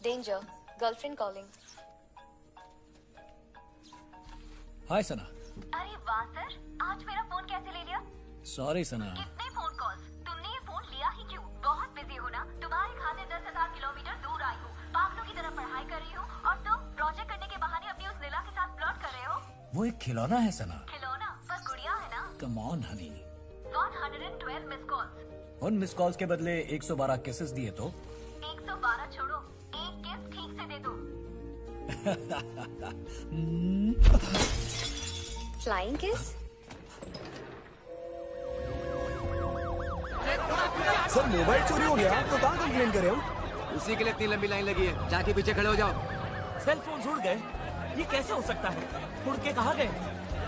Danger. Girlfriend calling. हाय सना। अरे वाह sir, आज मेरा फोन कैसे ले लिया? सॉरी सना। कितने फोन कॉल्स? तुमने ये फोन लिया ही क्यों? बहुत बिजी हो ना? तुम्हारे खाते 10,000 किलोमीटर दूर आई हूँ, पागलों की तरह पढ़ाई कर रही हूँ और तुम प्रोजेक्ट करने के बहाने अपनी उस लीला के साथ प्लॉट कर रहे हो। वो एक खिलौना है सना। खिलौना? पर गुड़िया है ना? Come on Honey. 112 miss calls. उन मिस कॉल्स के बदले 112 किसेस दिए तो 112 छोड़ो, एक किस ठीक से दे दो। Flying kiss? सर मोबाइल चोरी हो गया तो कहाँ कंप्लेन करे हम? उसी के लिए इतनी लंबी लाइन लगी है, जाके पीछे खड़े हो जाओ। सेल फोन उड़ गए, ये कैसे हो सकता है? उड़ के कहाँ गए?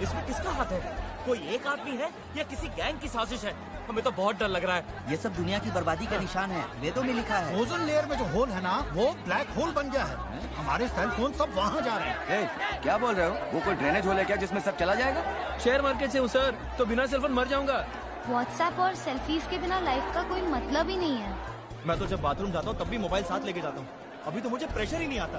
इसमें किसका हाथ है? कोई एक आदमी है या किसी गैंग की साजिश है? हमें तो बहुत डर लग रहा है। ये सब दुनिया की बर्बादी का निशान है, वेदों में लिखा है। ओजोन लेयर में जो होल है ना, वो ब्लैक होल बन गया है। हमारे सेल फोन सब वहाँ जा रहे हैं। क्या बोल रहे हो? वो कोई ड्रेनेज होल है क्या जिसमें सब चला जाएगा? शेयर मार्केट से हूँ सर, तो बिना सेलफोन मर जाऊंगा। व्हाट्सएप और सेल्फीज के बिना लाइफ का कोई मतलब ही नहीं है। मैं तो जब बाथरूम जाता हूँ तब भी मोबाइल साथ लेके जाता हूँ। अभी तो मुझे प्रेशर ही नहीं आता।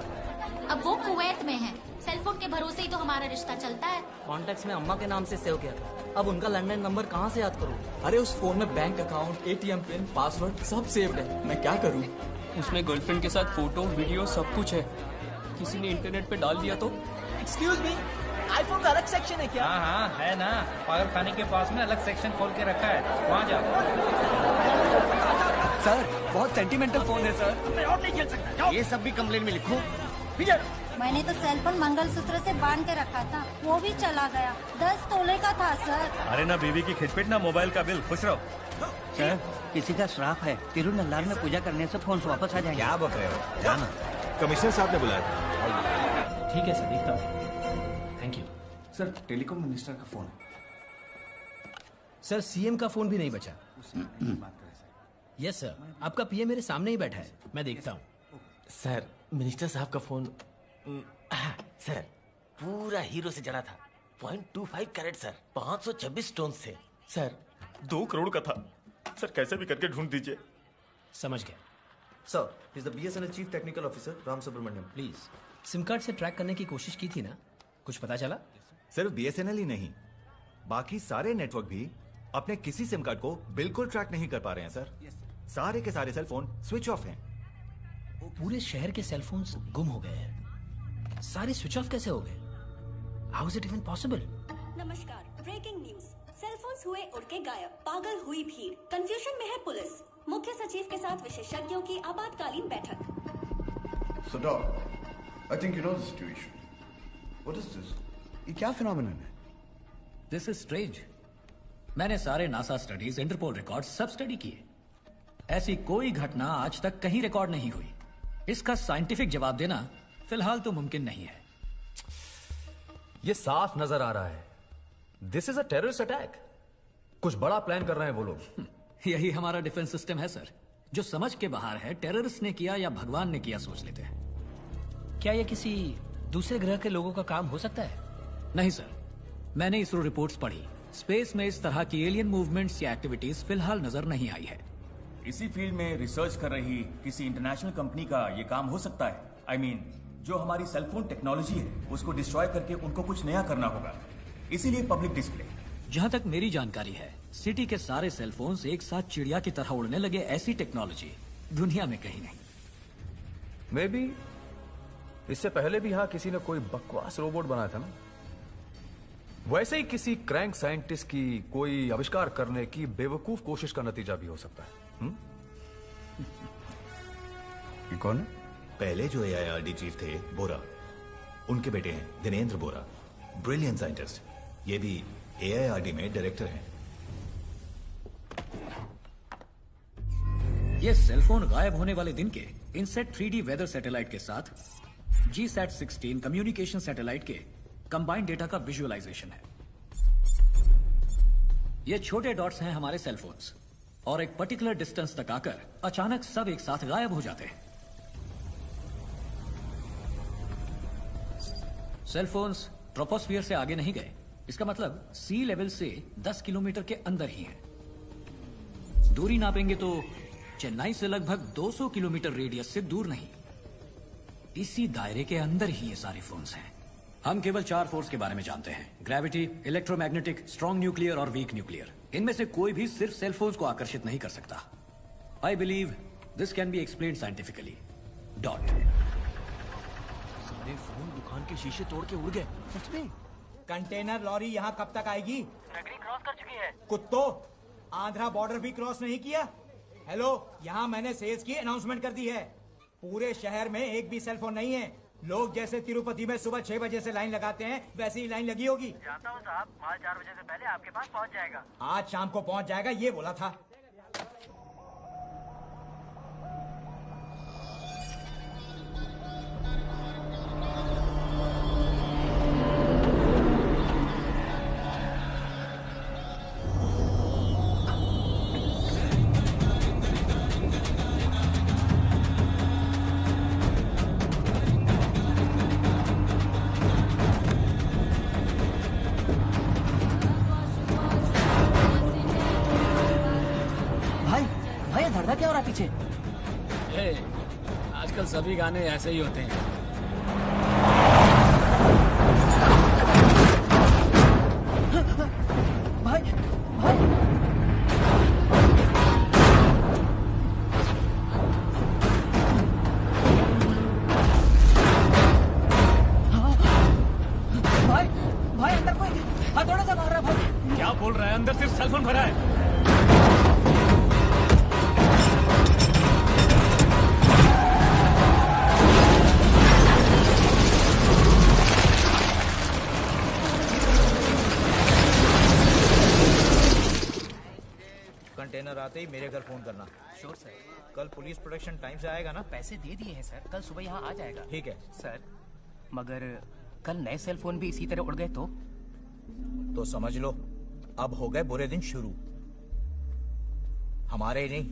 अब वो कुवैत में है, सेलफोन के भरोसे ही तो हमारा रिश्ता चलता है। कॉन्टेक्ट्स में अम्मा के नाम से सेव किया था, अब उनका लैंडलाइन नंबर कहाँ से याद करूँ? अरे उस फोन में bank account, ATM pin, password सब सेव्ड है, मैं क्या करूँ? उसमें गर्लफ्रेंड के साथ फोटो, वीडियो सब कुछ है। किसी ने इंटरनेट पे डाल दिया तो? एक्सक्यूज मी, आईफोन का अलग सेक्शन है क्या? हाँ है ना, पागल खाने के पास में अलग सेक्शन खोल के रखा है, वहाँ जाओ। सर बहुत सेंटिमेंटल फोन है सर। मैं और नहीं खेल सकता, जाओ। ये सब भी कंप्लेन में लिखो। मैंने तो सेलफोन मंगलसूत्र से बांध के रखा था, वो भी चला गया। 10 तोले का था सर। अरे ना बीवी की खिचपिट ना मोबाइल का बिल, खुश रहो। सर किसी का श्राप है, तिरुनल्लार में पूजा करने से फोन वापस आ जाएंगे। क्या बक रहे हो? जाना, कमिश्नर साहब ने बुलाया था। ठीक है सर, देखता हूँ। Thank you sir. Telecom minister का फोन। सर सीएम का फोन भी नहीं बचा। यस सर, आपका पीए मेरे सामने ही बैठा है, मैं देखता हूँ। सर मिनिस्टर साहब का फोन। सर पूरा हीरो से जड़ा था, 0.25 कैरेट सर, 526 स्टोन थे सर। 2 करोड़ का था सर, कैसे भी करके ढूंढ दीजिए। समझ गया sir, is the BSNL chief technical officer Ram Subramaniam. Please. SIM card से ट्रैक करने की कोशिश की थी ना, कुछ पता चला? सिर्फ बीएसएनएल ही नहीं, बाकी सारे नेटवर्क भी अपने किसी सिम कार्ड को बिल्कुल ट्रैक नहीं कर पा रहे हैं सर। सारे के सारे सेल फोन स्विच ऑफ हैं। पूरे शहर के सेल फोन्स गुम हो गए हैं, सारे स्विच ऑफ कैसे हो गए? How is it even possible? नमस्कार, ब्रेकिंग न्यूज। सेलफोन्स हुए उड़ के गायब, पागल हुई भीड़, कंफ्यूजन में है पुलिस। मुख्य सचिव के साथ विशेषज्ञों की आपातकालीन बैठक। So Doc, I think you know the situation. What is this? ये क्या फिनोमिनन है? This is strange. मैंने सारे नासा स्टडीज, इंटरपोल रिकॉर्ड सब स्टडी किए। ऐसी कोई घटना आज तक कहीं रिकॉर्ड नहीं हुई। इसका साइंटिफिक जवाब देना फिलहाल तो मुमकिन नहीं है। ये साफ नजर आ रहा है, this is a terrorist attack. कुछ बड़ा प्लान कर रहे हैं वो लोग। यही हमारा डिफेंस सिस्टम है सर, जो समझ के बाहर है टेररिस्ट ने किया या भगवान ने किया सोच लेते हैं। क्या ये किसी दूसरे ग्रह के लोगों का काम हो सकता है? नहीं सर, मैंने इसरो रिपोर्ट्स पढ़ी, स्पेस में इस तरह की एलियन मूवमेंट्स या एक्टिविटीज फिलहाल नजर नहीं आई है। इसी फील्ड में रिसर्च कर रही किसी इंटरनेशनल कंपनी का ये काम हो सकता है। I mean, जो हमारी सेलफोन टेक्नोलॉजी है उसको डिस्ट्रॉय करके उनको कुछ नया करना होगा, इसीलिए पब्लिक डिस्प्ले। जहां तक मेरी जानकारी है, सिटी के सारे सेलफोन्स एक साथ चिड़िया की तरह उड़ने लगे, ऐसी टेक्नोलॉजी दुनिया में कहीं नहीं। मे बी इससे पहले भी यहाँ किसी ने कोई बकवास रोबोट बनाया था ना, वैसे ही किसी क्रैंक साइंटिस्ट की कोई आविष्कार करने की बेवकूफ कोशिश का नतीजा भी हो सकता है। ये कौन है? पहले जो एआईआरडी चीफ थे बोरा, उनके बेटे हैं दिनेंद्र बोरा, ब्रिलियंट साइंटिस्ट। ये भी एआईआरडी में डायरेक्टर हैं। ये सेलफोन गायब होने वाले दिन के इनसेट 3D वेदर सैटेलाइट के साथ GSAT-16 कम्युनिकेशन सैटेलाइट के कंबाइंड डेटा का विजुअलाइजेशन है। ये छोटे डॉट्स हैं हमारे सेलफोन्स, और एक पर्टिकुलर डिस्टेंस तक आकर अचानक सब एक साथ गायब हो जाते हैं। सेलफोन्स ट्रोपोस्फियर से आगे नहीं गए, इसका मतलब सी लेवल से 10 किलोमीटर के अंदर ही हैं। दूरी नापेंगे तो चेन्नई से लगभग 200 किलोमीटर रेडियस से दूर नहीं। इसी दायरे के अंदर ही ये सारे फोन्स हैं। हम केवल 4 फोर्स के बारे में जानते हैं, ग्रेविटी, इलेक्ट्रोमैग्नेटिक, स्ट्रॉन्ग न्यूक्लियर और वीक न्यूक्लियर। इनमें से कोई भी सिर्फ सेल फोन्स को आकर्षित नहीं कर सकता। I believe this can be explain scientifically. Dot. सारे फोन दुकान के शीशे तोड़ के उड़ गए। सच में? कंटेनर लॉरी यहाँ कब तक आएगी? नगरी क्रॉस कर चुकी है। कुत्तो, आंध्रा बॉर्डर भी क्रॉस नहीं किया? हेलो, यहाँ मैंने सेल्स की अनाउंसमेंट कर दी है। पूरे शहर में एक भी सेल फोन नहीं है। लोग जैसे तिरुपति में सुबह 6 बजे से लाइन लगाते हैं, वैसी ही लाइन लगी होगी। जानता हूँ साहब, माल 4 बजे से पहले आपके पास पहुँच जाएगा। आज शाम को पहुँच जाएगा, ये बोला था। क्या हो रहा पीछे? आजकल सभी गाने ऐसे ही होते हैं। भाई भाई भाई भाई अंदर कोई हथौड़े से मार रहा है। भाई क्या बोल रहा है? अंदर सिर्फ सेलफोन भरा है। कंटेनर आते ही मेरे घर फोन करना। Sure sir. कल पुलिस प्रोटेक्शन टाइम से आएगा ना? पैसे दे दिए हैं सर, कल सुबह यहाँ आ जाएगा। ठीक है सर। मगर कल नए सेल फोन भी इसी तरह उड़ गए तो समझ लो अब हो गए बुरे दिन शुरू। हमारे नहीं,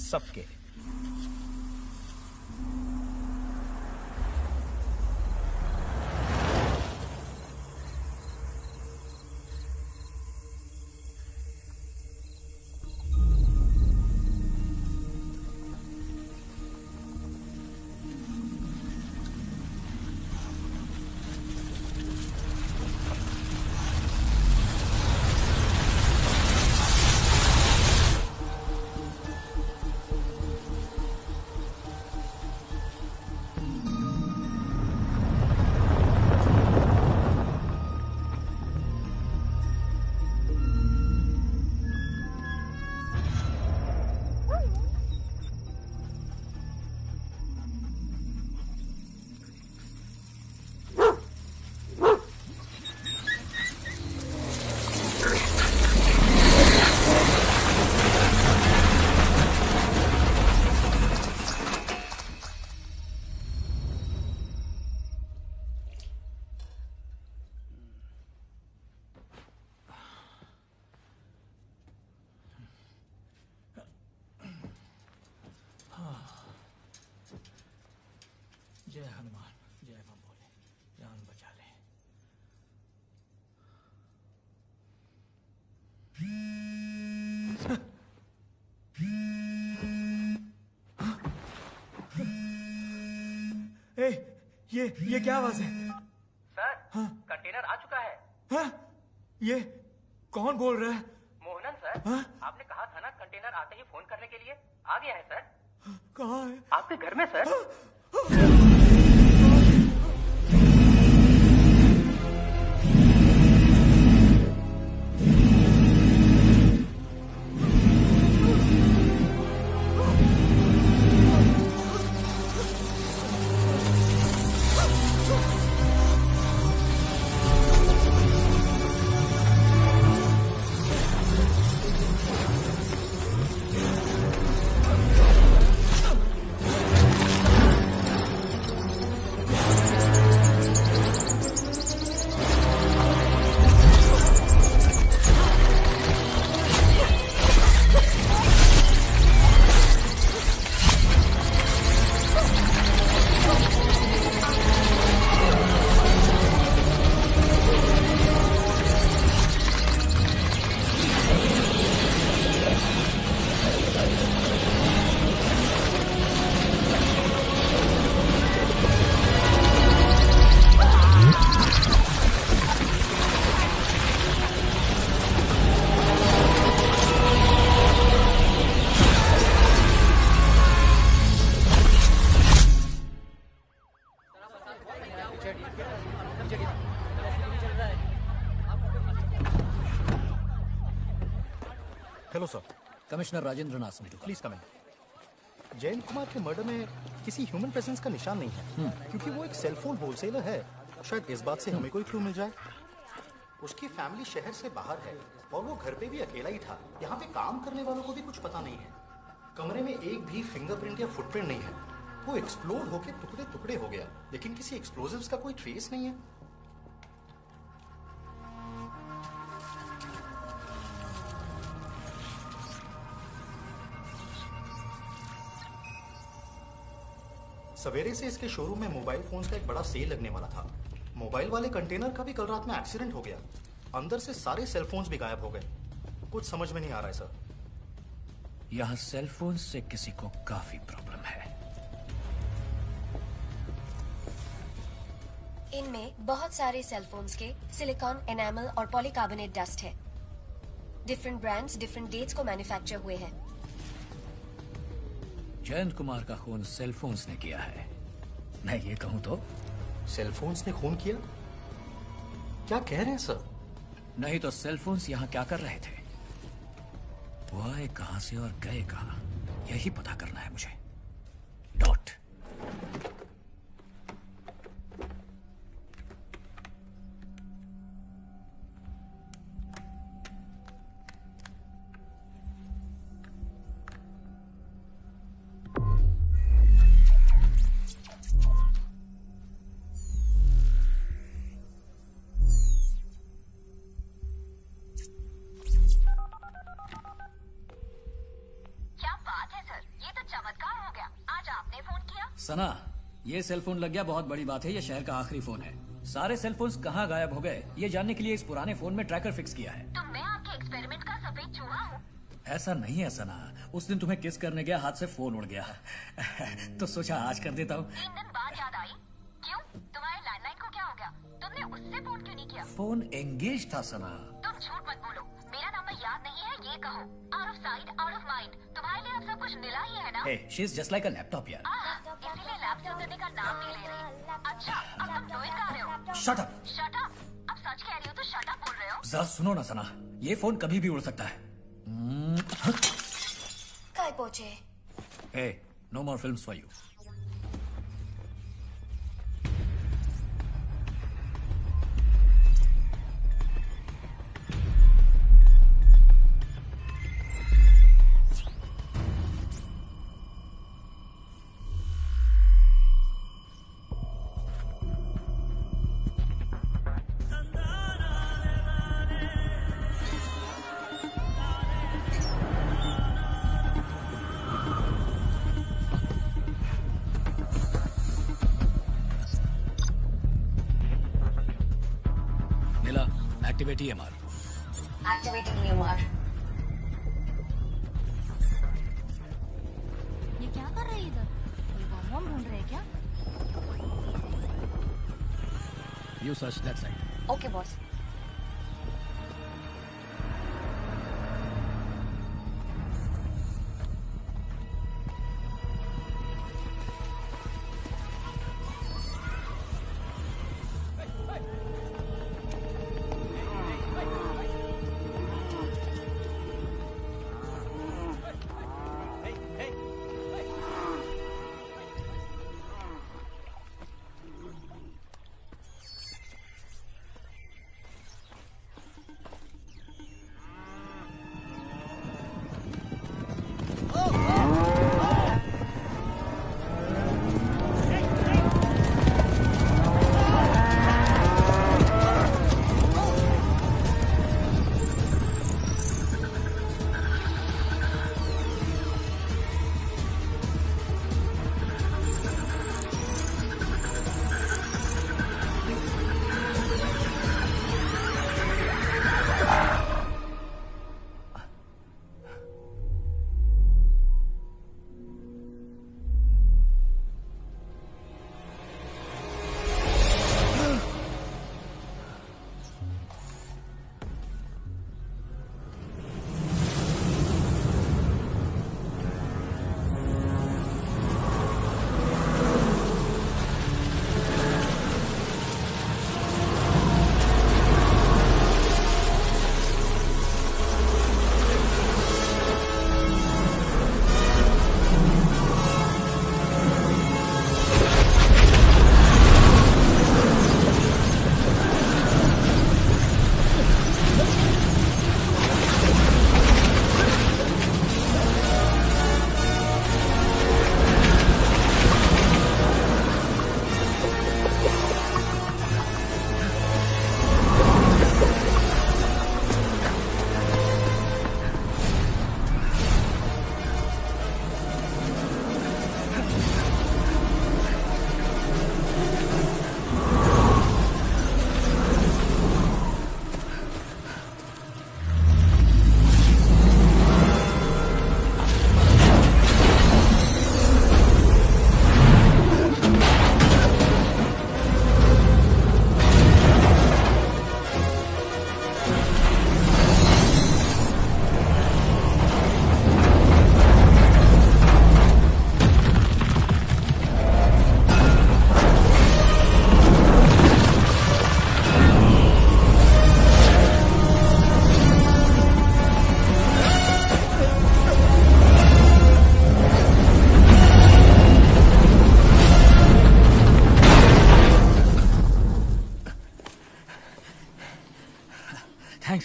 सबके। जय हनुमान, जय मां भोले, जान बचा ले। ये क्या आवाज है? सर, कंटेनर आ चुका है। हाँ? ये कौन बोल रहा है? मोहनन सर। हाँ? आपने कहा था ना कंटेनर आते ही फोन करने के लिए। आ गया है सर। कहाँ है? आपके घर में sir. Hello sir. Commissioner Rajendra Nath Smith. Please come in. Jayant Kumar के मर्डर में किसी ह्यूमन प्रेजेंस का निशान नहीं है, क्योंकि वो एक सेलफोन होलसेलर है। शायद इस बात से हमें कोई क्लू मिल जाए। उसकी फैमिली शहर से बाहर है और वो घर पे भी अकेला ही था। यहाँ पे काम करने वालों को भी कुछ पता नहीं है। कमरे में एक भी फिंगरप्रिंट या फुटप्रिंट नहीं है। वो एक्सप्लोड होके टुकड़े टुकड़े हो गया, लेकिन किसी एक्सप्लोजिव्स का कोई ट्रेस नहीं है। सवेरे से इसके शोरूम में मोबाइल फोन्स का एक बड़ा सेल लगने वाला था। मोबाइल वाले कंटेनर का भी कल रात में एक्सीडेंट हो गया। अंदर से सारे सेलफोन्स भी गायब हो गए। कुछ समझ में नहीं आ रहा है सर। यहाँ सेलफोन से किसी को काफी प्रॉब्लम है। इनमें बहुत सारे सेलफोन्स के सिलिकॉन, एनामल और पॉलीकार्बोनेट डस्ट है। डिफरेंट ब्रांड्स डिफरेंट डेट्स को मैन्युफैक्चर हुए हैं। जयंत कुमार का खून सेलफोन्स ने किया है। मैं ये कहूं तो सेलफोन्स ने खून किया? क्या कह रहे हैं सर? नहीं तो सेलफोन्स यहाँ क्या कर रहे थे? वो आए कहां से और गए कहां, यही पता करना है मुझे। डॉट। सना, ये सेलफोन लग गया बहुत बड़ी बात है। ये शहर का आखिरी फोन है। सारे सेलफोन्स कहाँ गायब हो गए ये जानने के लिए इस पुराने फोन में ट्रैकर फिक्स किया है। तो मैं आपके एक्सपेरिमेंट का सफेद चूहा हूँ? ऐसा नहीं है सना, उस दिन तुम्हें किस करने गया, हाथ से फोन उड़ गया। तो सोचा आज कर देता हूँ। 3 दिन बाद याद आई। क्यों? तुम्हारे लैंडलाइन को क्या हो गया? तुमने उससे फोन क्यों नहीं किया? फोन एंगेज था सना। तुम झूठ मत बोलो। मेरा नंबर याद नहीं है ये कहो। Out of sight out of mind. तुम्हारे लिए अब सब कुछ मिला ही है ना? Hey, she's just like a laptop यार। इसीलिए लैब से उतरने का नाम नहीं ले रही। अच्छा, अब तुम डोइट कर रहे हो। Shut up। Shut up। अब सच कह रही हो तो shut up बोल रहे हो? जरा सुनो ना सना, ये फोन कभी भी उड़ सकता है। काय पहुंचे? Hey, no more films for you। Activate EMR। Activating EMR। ये क्या कर रहे हैं इधर? कोई बम ढूंढ रहे हैं क्या? You search that side। Okay, boss।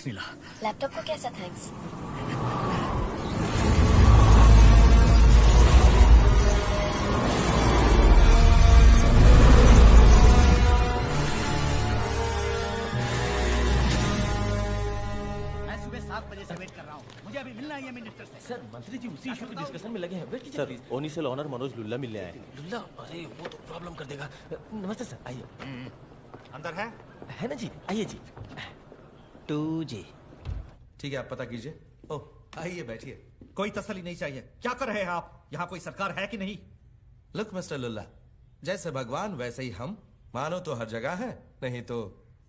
Thanks Neela. Laptop को कैसा थैंक्स? मैं सुबह 7 बजे से वेट कर रहा हूँ, मुझे अभी मिलना ही है मिनिस्टर से। सर मंत्री जी उसी इशू की डिस्कशन में लगे हैं। वेट कीजिए प्लीज। ओनिसल ऑनर मनोज लुल्ला मिलने आए हैं। लुल्ला? अरे वो तो प्रॉब्लम कर देगा। नमस्ते सर, आइए। अंदर है ना जी, आइए जी। 2G। ठीक है, आप पता कीजिए। ओह, आइए बैठिए। कोई तसल्ली नहीं चाहिए। क्या कर रहे हैं आप? यहाँ कोई सरकार है कि नहीं? लुक मिस्टर लुल्ला, जैसे भगवान वैसे ही हम, मानो तो हर जगह है, नहीं तो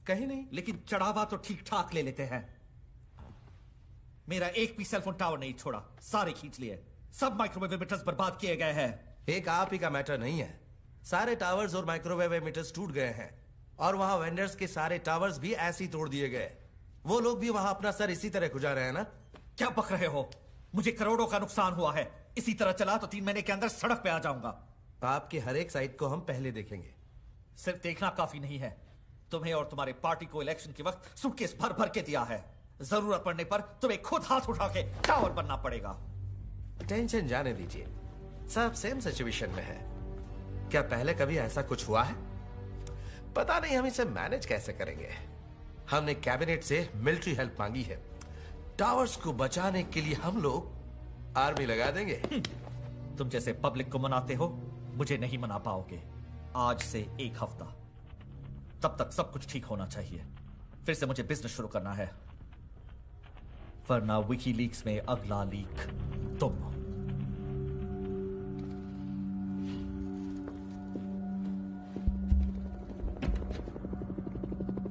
कहीं नहीं। लेकिन चढ़ावा तो ठीक ठाक ले लेते हैं। मेरा एक भी सेलफोन टावर नहीं छोड़ा, सारे खींच लिए। सब माइक्रोवेव एमिटर्स बर्बाद किए गए हैं। एक आप ही का मैटर नहीं है, सारे टावर्स और माइक्रोवेव एमिटर्स टूट गए हैं, और वहां वेंडर्स के सारे टावर्स भी ऐसे ही तोड़ दिए गए। वो लोग भी वहां अपना सर इसी तरह खुजा रहे हैं ना। क्या बक रहे हो? मुझे करोड़ों का नुकसान हुआ है। इसी तरह चला तो 3 महीने के अंदर सड़क पे आ जाऊंगा। आपकी हर एक साइट को हम पहले देखेंगे। सिर्फ देखना काफी नहीं है, तुम्हें और तुम्हारे पार्टी को इलेक्शन के वक्त सूटकेस भर भर के दिया है। जरूरत पड़ने पर तुम्हें खुद हाथ उठा के टावर बनना पड़ेगा। टेंशन जाने दीजिए, सब सेम सिचुएशन में है। क्या पहले कभी ऐसा कुछ हुआ है? पता नहीं हम इसे मैनेज कैसे करेंगे। हमने कैबिनेट से मिलिट्री हेल्प मांगी है। टावर्स को बचाने के लिए हम लोग आर्मी लगा देंगे। तुम जैसे पब्लिक को मनाते हो, मुझे नहीं मना पाओगे। आज से 1 हफ्ता, तब तक सब कुछ ठीक होना चाहिए। फिर से मुझे बिजनेस शुरू करना है, वरना विकीलीक्स में अगला लीक तुम।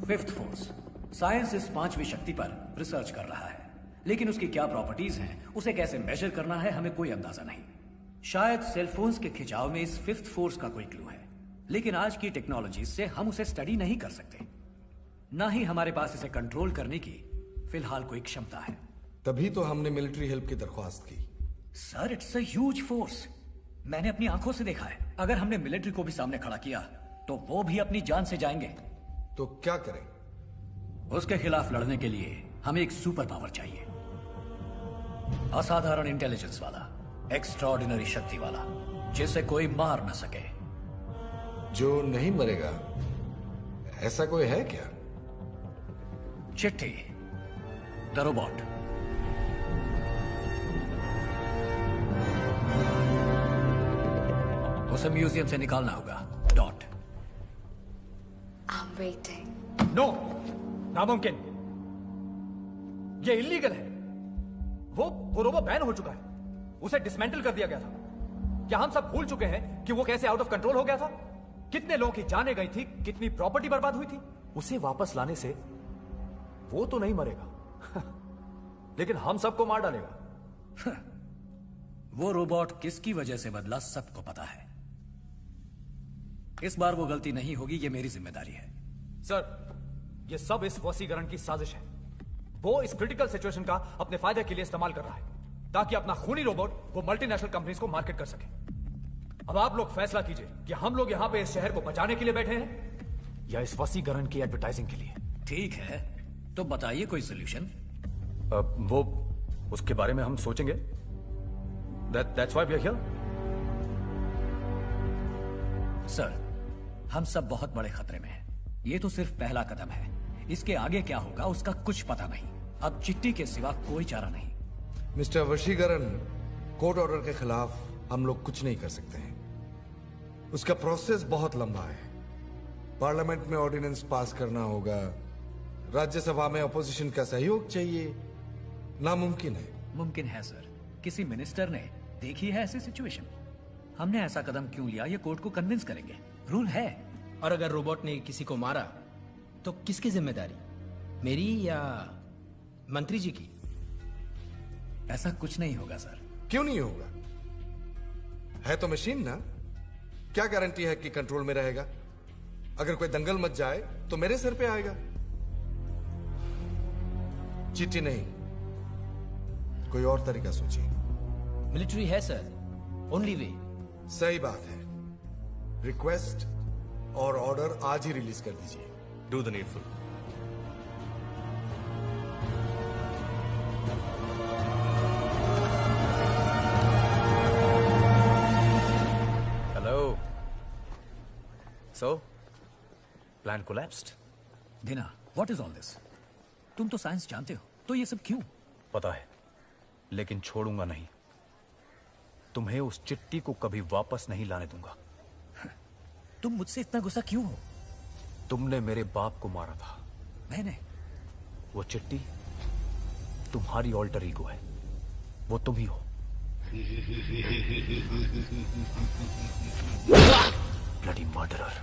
फिफ्थ फोर्स साइंस इस 5वीं शक्ति पर रिसर्च कर रहा है, लेकिन उसकी क्या प्रॉपर्टीज हैं, उसे कैसे मेजर करना है, हमें कोई अंदाजा नहीं। शायद सेलफोन्स के खिंचाव में इस फिफ्थ फोर्स का कोई क्लू है, लेकिन आज की टेक्नोलॉजी से हम उसे स्टडी नहीं कर सकते, ना ही हमारे पास इसे कंट्रोल करने की फिलहाल कोई क्षमता है। तभी तो हमने मिलिट्री हेल्प की दरख्वास्त की। Sir, it's a huge force. मैंने अपनी आंखों से देखा है। अगर हमने मिलिट्री को भी सामने खड़ा किया तो वो भी अपनी जान से जाएंगे। तो क्या करें? उसके खिलाफ लड़ने के लिए हमें एक सुपर पावर चाहिए, असाधारण इंटेलिजेंस वाला, एक्स्ट्राऑर्डिनरी शक्ति वाला, जिसे कोई मार न सके। जो नहीं मरेगा, ऐसा कोई है क्या? चिट्ठी, द रोबोट। उसे म्यूजियम से निकालना होगा। डॉट। I'm waiting. नो, नामुमकिन। ये इलीगल है। वो रोबो बैन हो चुका है, उसे डिसमेंटल कर दिया गया था। क्या हम सब भूल चुके हैं कि वो कैसे आउट ऑफ कंट्रोल हो गया था? कितने लोगों की जानें गई थी, कितनी प्रॉपर्टी बर्बाद हुई थी। उसे वापस लाने से वो तो नहीं मरेगा लेकिन हम सबको मार डालेगा। वो रोबोट किसकी वजह से बदला सबको पता है। इस बार वो गलती नहीं होगी, ये मेरी जिम्मेदारी है। सर, ये सब इस वसीकरण की साजिश है। वो इस क्रिटिकल सिचुएशन का अपने फायदे के लिए इस्तेमाल कर रहा है, ताकि अपना खूनी रोबोट वो मल्टीनेशनल कंपनीज को मार्केट कर सके। अब आप लोग फैसला कीजिए कि हम लोग यहाँ पे इस शहर को बचाने के लिए बैठे हैं या इस वसीकरण की एडवर्टाइजिंग के लिए। ठीक है, तो बताइए कोई सोल्यूशन। वो उसके बारे में हम सोचेंगे। That's why we are here. Sir, हम सब बहुत बड़े खतरे में हैं। ये तो सिर्फ पहला कदम है। इसके आगे क्या होगा उसका कुछ पता नहीं। अब चिट्ठी के सिवा कोई चारा नहीं। मिस्टर वशीकरण, कोर्ट ऑर्डर के खिलाफ हम लोग कुछ नहीं कर सकते हैं। उसका प्रोसेस बहुत लंबा है। पार्लियामेंट में ऑर्डिनेंस पास करना होगा, राज्यसभा में अपोजिशन का सहयोग चाहिए। नामुमकिन है। मुमकिन है सर। किसी मिनिस्टर ने देखी है ऐसी सिचुएशन? हमने ऐसा कदम क्यों लिया, ये कोर्ट को कन्विंस करेंगे। रूल है। और अगर रोबोट ने किसी को मारा तो किसकी जिम्मेदारी, मेरी या मंत्री जी की? ऐसा कुछ नहीं होगा सर। क्यों नहीं होगा? है तो मशीन ना। क्या गारंटी है कि कंट्रोल में रहेगा? अगर कोई दंगल मच जाए तो मेरे सर पे आएगा। चिट्ठी नहीं, कोई और तरीका सोचिए। मिलिट्री है सर, ओनली वे। सही बात है। रिक्वेस्ट और ऑर्डर आज ही रिलीज कर दीजिए। Do the needful. So, plan collapsed. दिना, what is all this? तुम तो साइंस जानते हो, तो ये सब क्यों? पता है, लेकिन छोड़ूंगा नहीं। तुम्हें उस चिट्ठी को कभी वापस नहीं लाने दूंगा। तुम मुझसे इतना गुस्सा क्यों हो? तुमने मेरे बाप को मारा था। मैंने? वो चिट्ठी तुम्हारी ऑल्टर ईगो है। वो तुम ही हो। Bloody murderer.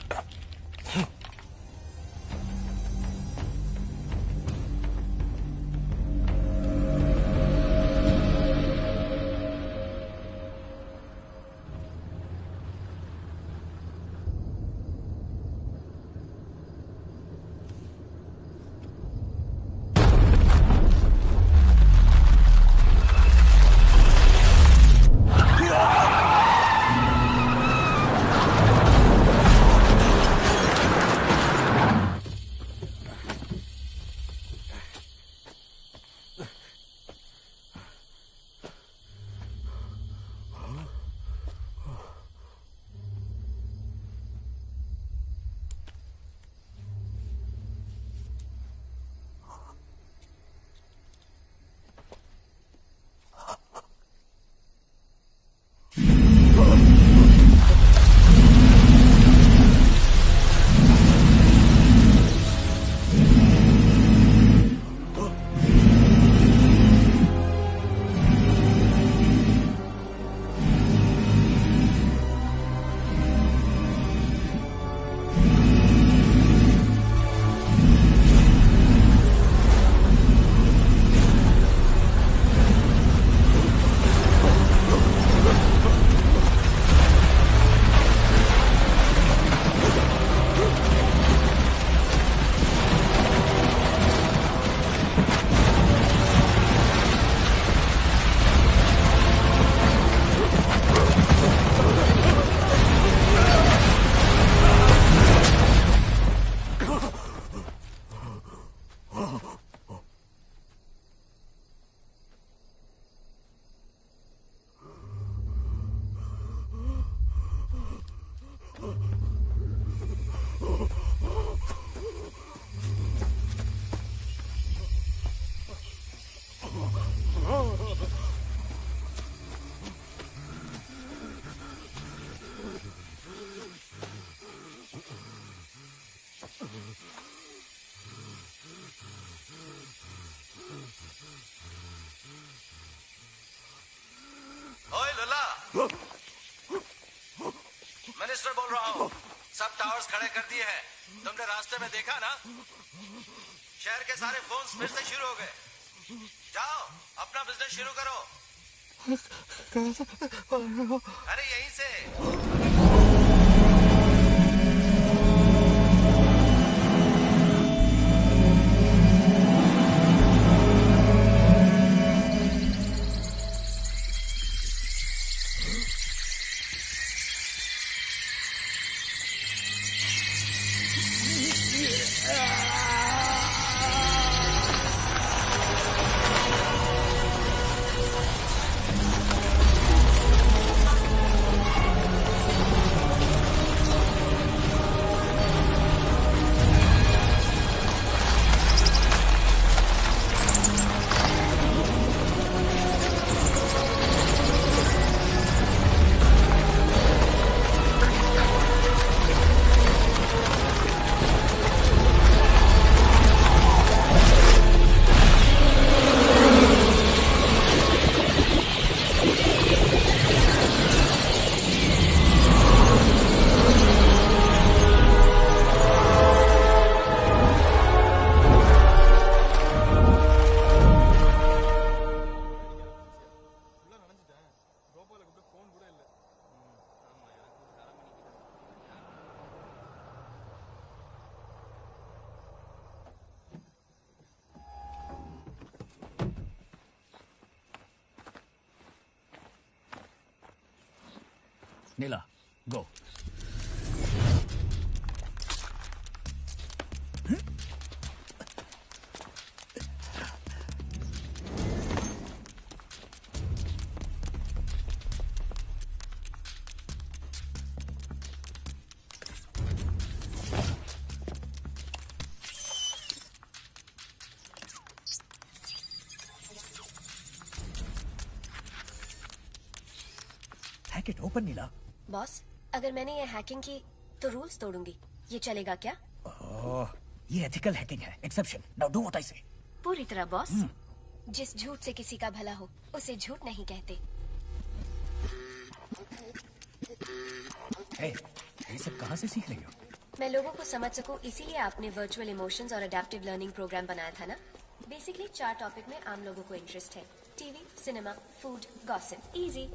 ओए लल्ला, मिनिस्टर बोल रहा हूँ। सब टावर्स खड़े कर दिए हैं। तुमने रास्ते में देखा ना? शहर के सारे फोन्स फिर से शुरू हो गए। जाओ, अपना बिजनेस शुरू करो। अरे यहीं से। Neela, go. It open Neela. Boss, अगर मैंने ये हैकिंग की तो रूल्स तोड़ूंगी, ये चलेगा क्या? ये एथिकल हैकिंग है, exception. Now do what I से। पूरी तरह बॉस। जिस झूठ से किसी का भला हो उसे झूठ नहीं कहते। हे, ये सब कहाँ से सीख रही हो? मैं लोगों को समझ सकूं, इसीलिए आपने वर्चुअल इमोशंस और अडेप्टिव लर्निंग प्रोग्राम बनाया था ना। बेसिकली 4 टॉपिक में आम लोगों को इंटरेस्ट है: TV, cinema, food, gossip. Easy.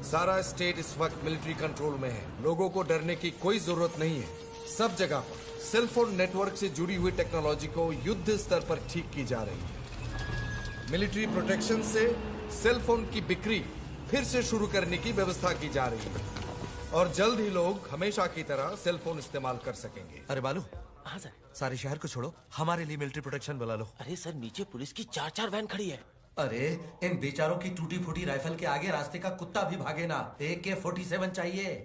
सारा स्टेट इस वक्त मिलिट्री कंट्रोल में है। लोगों को डरने की कोई जरूरत नहीं है। सब जगह पर सेलफोन नेटवर्क से जुड़ी हुई टेक्नोलॉजी को युद्ध स्तर पर ठीक की जा रही है। मिलिट्री प्रोटेक्शन से सेलफोन की बिक्री फिर से शुरू करने की व्यवस्था की जा रही है और जल्द ही लोग हमेशा की तरह सेलफोन इस्तेमाल कर सकेंगे। अरे बालू। हाँ सर। सारे शहर को छोड़ो, हमारे लिए मिलिट्री प्रोटेक्शन बुला लो। अरे सर, नीचे पुलिस की 4-4 वैन खड़ी है। अरे इन बेचारों की टूटी फूटी राइफल के आगे रास्ते का कुत्ता भी भागे ना। AK-47 चाहिए।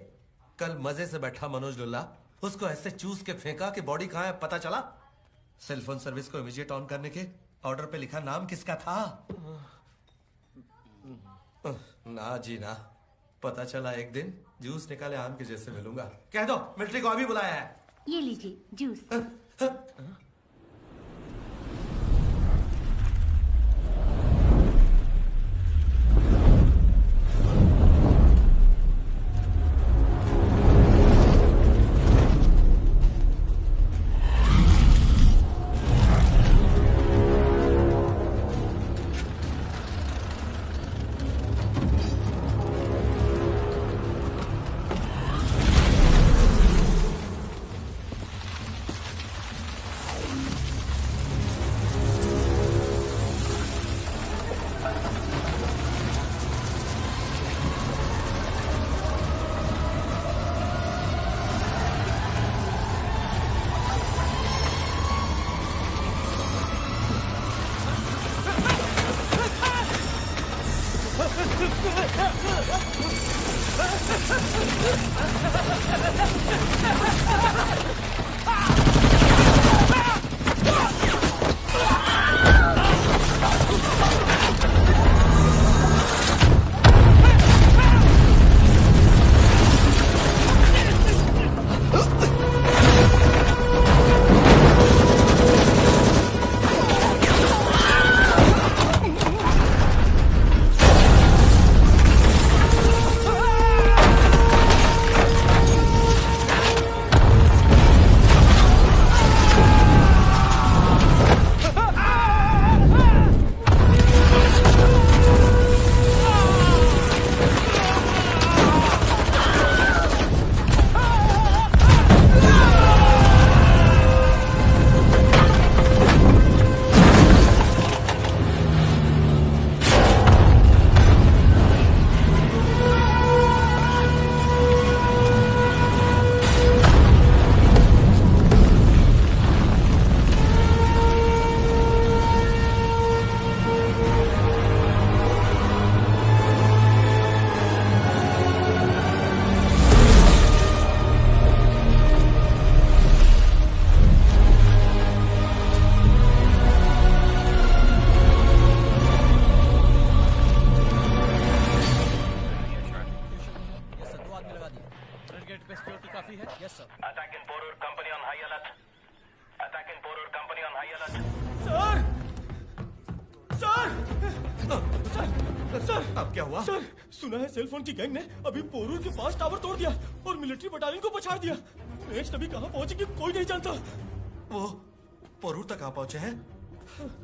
कल मजे से बैठा मनोज लुल्ला, उसको ऐसे चूस के फेंका कि बॉडी कहाँ है पता चला। सेलफोन सर्विस को इमीडिएट ऑन करने के ऑर्डर पे लिखा नाम किसका था? ना जी ना, पता चला एक दिन जूस निकाले आम के जैसे मिलूंगा। कह दो मिलिट्री को अभी बुलाया है। ये लीजिए जूस। अब क्या हुआ? सर, सुना है सेलफोन की गैंग ने अभी पोरूर के पास टावर तोड़ दिया और मिलिट्री बटालियन को पछाड़ दिया। नेक्स्ट अभी कहाँ पहुंचेगी कोई नहीं जानता। वो पोरूर तक कहाँ पहुंचे हैं?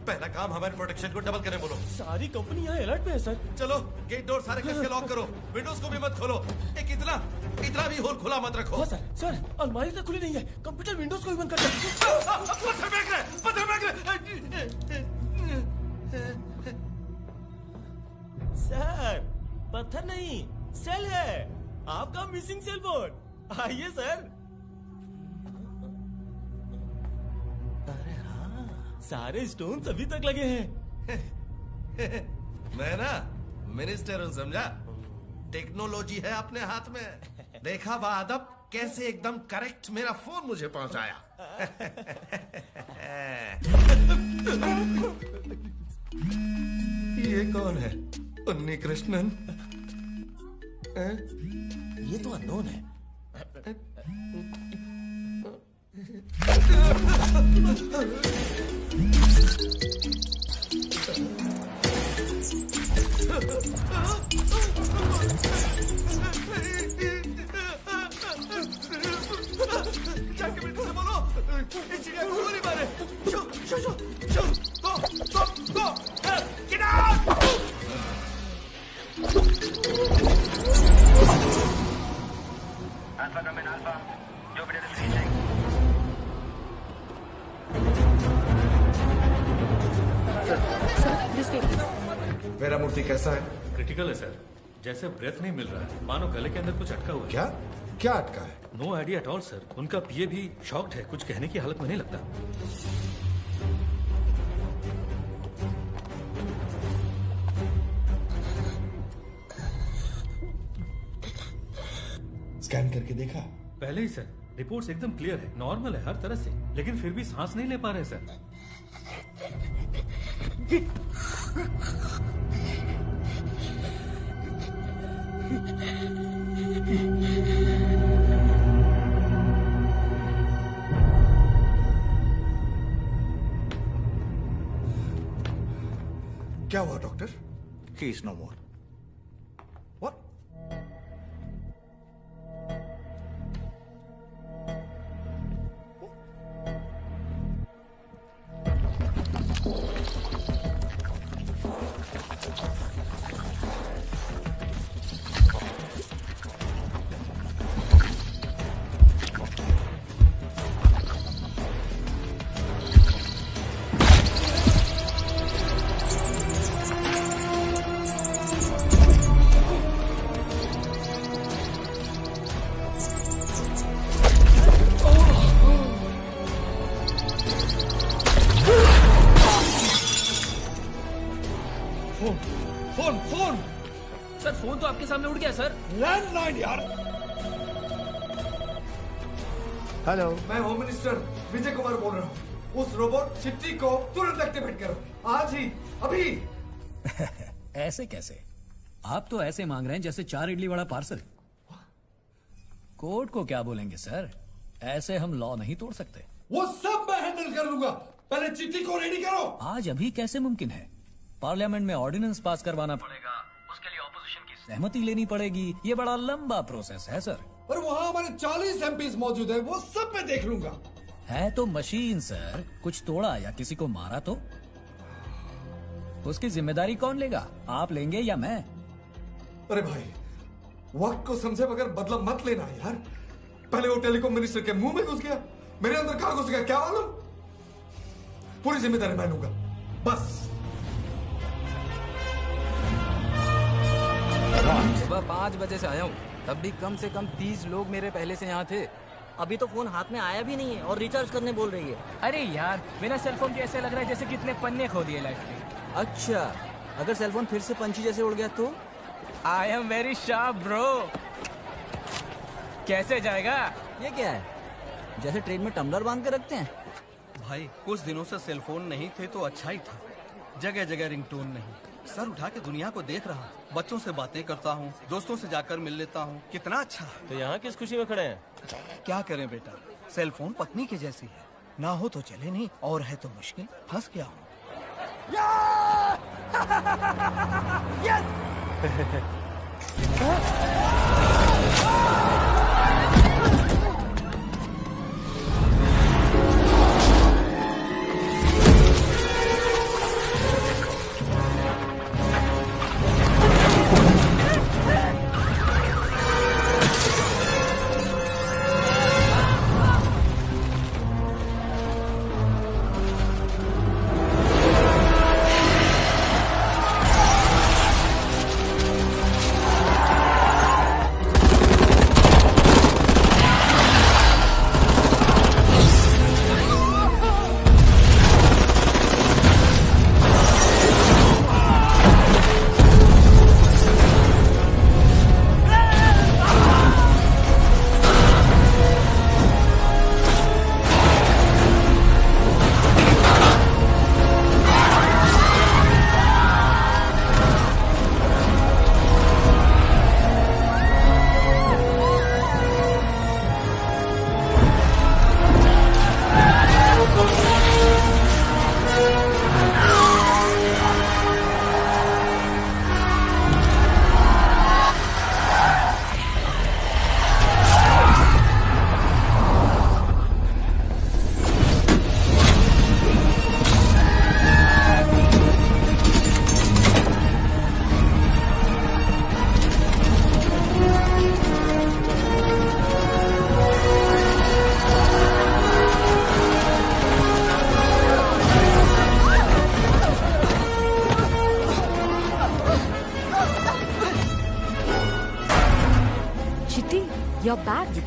पहला काम हमारे प्रोटेक्शन को डबल करने बोलो। सारी कंपनी यहाँ अलर्ट पे है सर। चलो गेट डोर सारे कस के लॉक करो, विंडोज को भी मत खोलो। एक इतना भी होल खुला मत रखो। सर अलमारी तक खुली नहीं है, कंप्यूटर विंडोज को भी बंद कर दो। पत्थर फेंक रहे। सर पत्थर नहीं, सेल है, आपका मिसिंग सेल फोन। आइए सर। अरे हाँ, सारे स्टोन अभी तक लगे हैं। मैं ना मिनिस्टर हूँ, समझा? टेक्नोलॉजी है अपने हाथ में। देखा बादब कैसे एकदम करेक्ट मेरा फोन मुझे पहुंचाया। ये कौन है? उन्नी कृष्णन? ये तो अननोन है। जाके बेटे से बोलो इस चिड़िया को गोली मारे। Show go get out। Alpha come in, Alpha. Jupiter is reaching. Vera Murthy कैसा है? क्रिटिकल है सर, जैसे ब्रेथ नहीं मिल रहा है, मानो गले के अंदर कुछ अटका हुआ है। क्या क्या अटका है? No idea at all sir. उनका पीए भी शॉक्ड है, कुछ कहने की हालत में नहीं लगता। स्कैन करके देखा? पहले ही सर, रिपोर्ट्स एकदम क्लियर है, नॉर्मल है हर तरह से, लेकिन फिर भी सांस नहीं ले पा रहे सर। क्या हुआ doctor? He is no more. Phone sir, phone तो आपके सामने उड़ गया सर। लैंडलाइन यार। हेलो, मैं होम मिनिस्टर विजय कुमार बोल रहा हूँ। उस रोबोट चिट्ठी को तुरंत एक्टिवेट करो, आज ही, अभी। ऐसे कैसे? आप तो ऐसे मांग रहे हैं जैसे 4 इडली वाला पार्सल। कोर्ट को क्या बोलेंगे सर? ऐसे हम लॉ नहीं तोड़ सकते। वो सब मैं हैंडल कर लूंगा, पहले चिट्ठी को रेडी करो। आज अभी कैसे मुमकिन है? पार्लियामेंट में ऑर्डिनेंस पास करवाना पड़ेगा, उसके लिए ऑपोजिशन की सहमति लेनी पड़ेगी। ये बड़ा लंबा प्रोसेस है सर। और वहाँ हमारे 40 एमपीज मौजूद है, वो सब मैं देख लूंगा। है तो मशीन सर, कुछ तोड़ा या किसी को मारा तो उसकी जिम्मेदारी कौन लेगा? आप लेंगे या मैं? अरे भाई, वक्त को समझे बगैर बदला मत लेना यार। पहले वो टेलीकॉम मिनिस्टर के मुंह में घुस गया, मेरे अंदर कहाँ घुस गया क्या मालूम। पूरी जिम्मेदारी मैं लूंगा, बस। सुबह 5 बजे से आया हूँ, तब भी कम से कम 30 लोग मेरे पहले से यहाँ थे। अभी तो फोन हाथ में आया भी नहीं है और रिचार्ज करने बोल रही है। अरे यार, बिना सेलफोन के ऐसे लग रहा है जैसे कितने पन्ने खो दिए लाइफ के। अच्छा, अगर सेलफोन फिर से पंछी जैसे उड़ गया तो? I am very sharp bro. कैसे जाएगा? ये क्या है, जैसे ट्रेन में टम्बलर बांध के रखते हैं? भाई, कुछ दिनों से सेलफोन नहीं थे तो अच्छा ही था। जगह जगह रिंगटोन नहीं, सर उठा के दुनिया को देख रहा हूँ, बच्चों से बातें करता हूँ, दोस्तों से जाकर मिल लेता हूँ। कितना अच्छा है। तो यहाँ किस खुशी में खड़े हैं? क्या करें बेटा, सेलफोन पत्नी की जैसी है, ना हो तो चले नहीं, और है तो मुश्किल, फंस गया हूँ।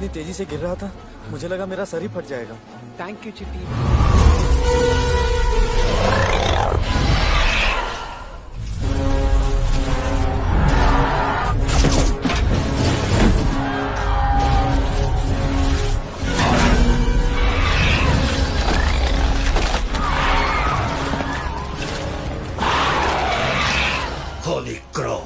इतनी तेजी से गिर रहा था, मुझे लगा मेरा सर ही फट जाएगा। थैंक यू चिट्टी। Holi crow.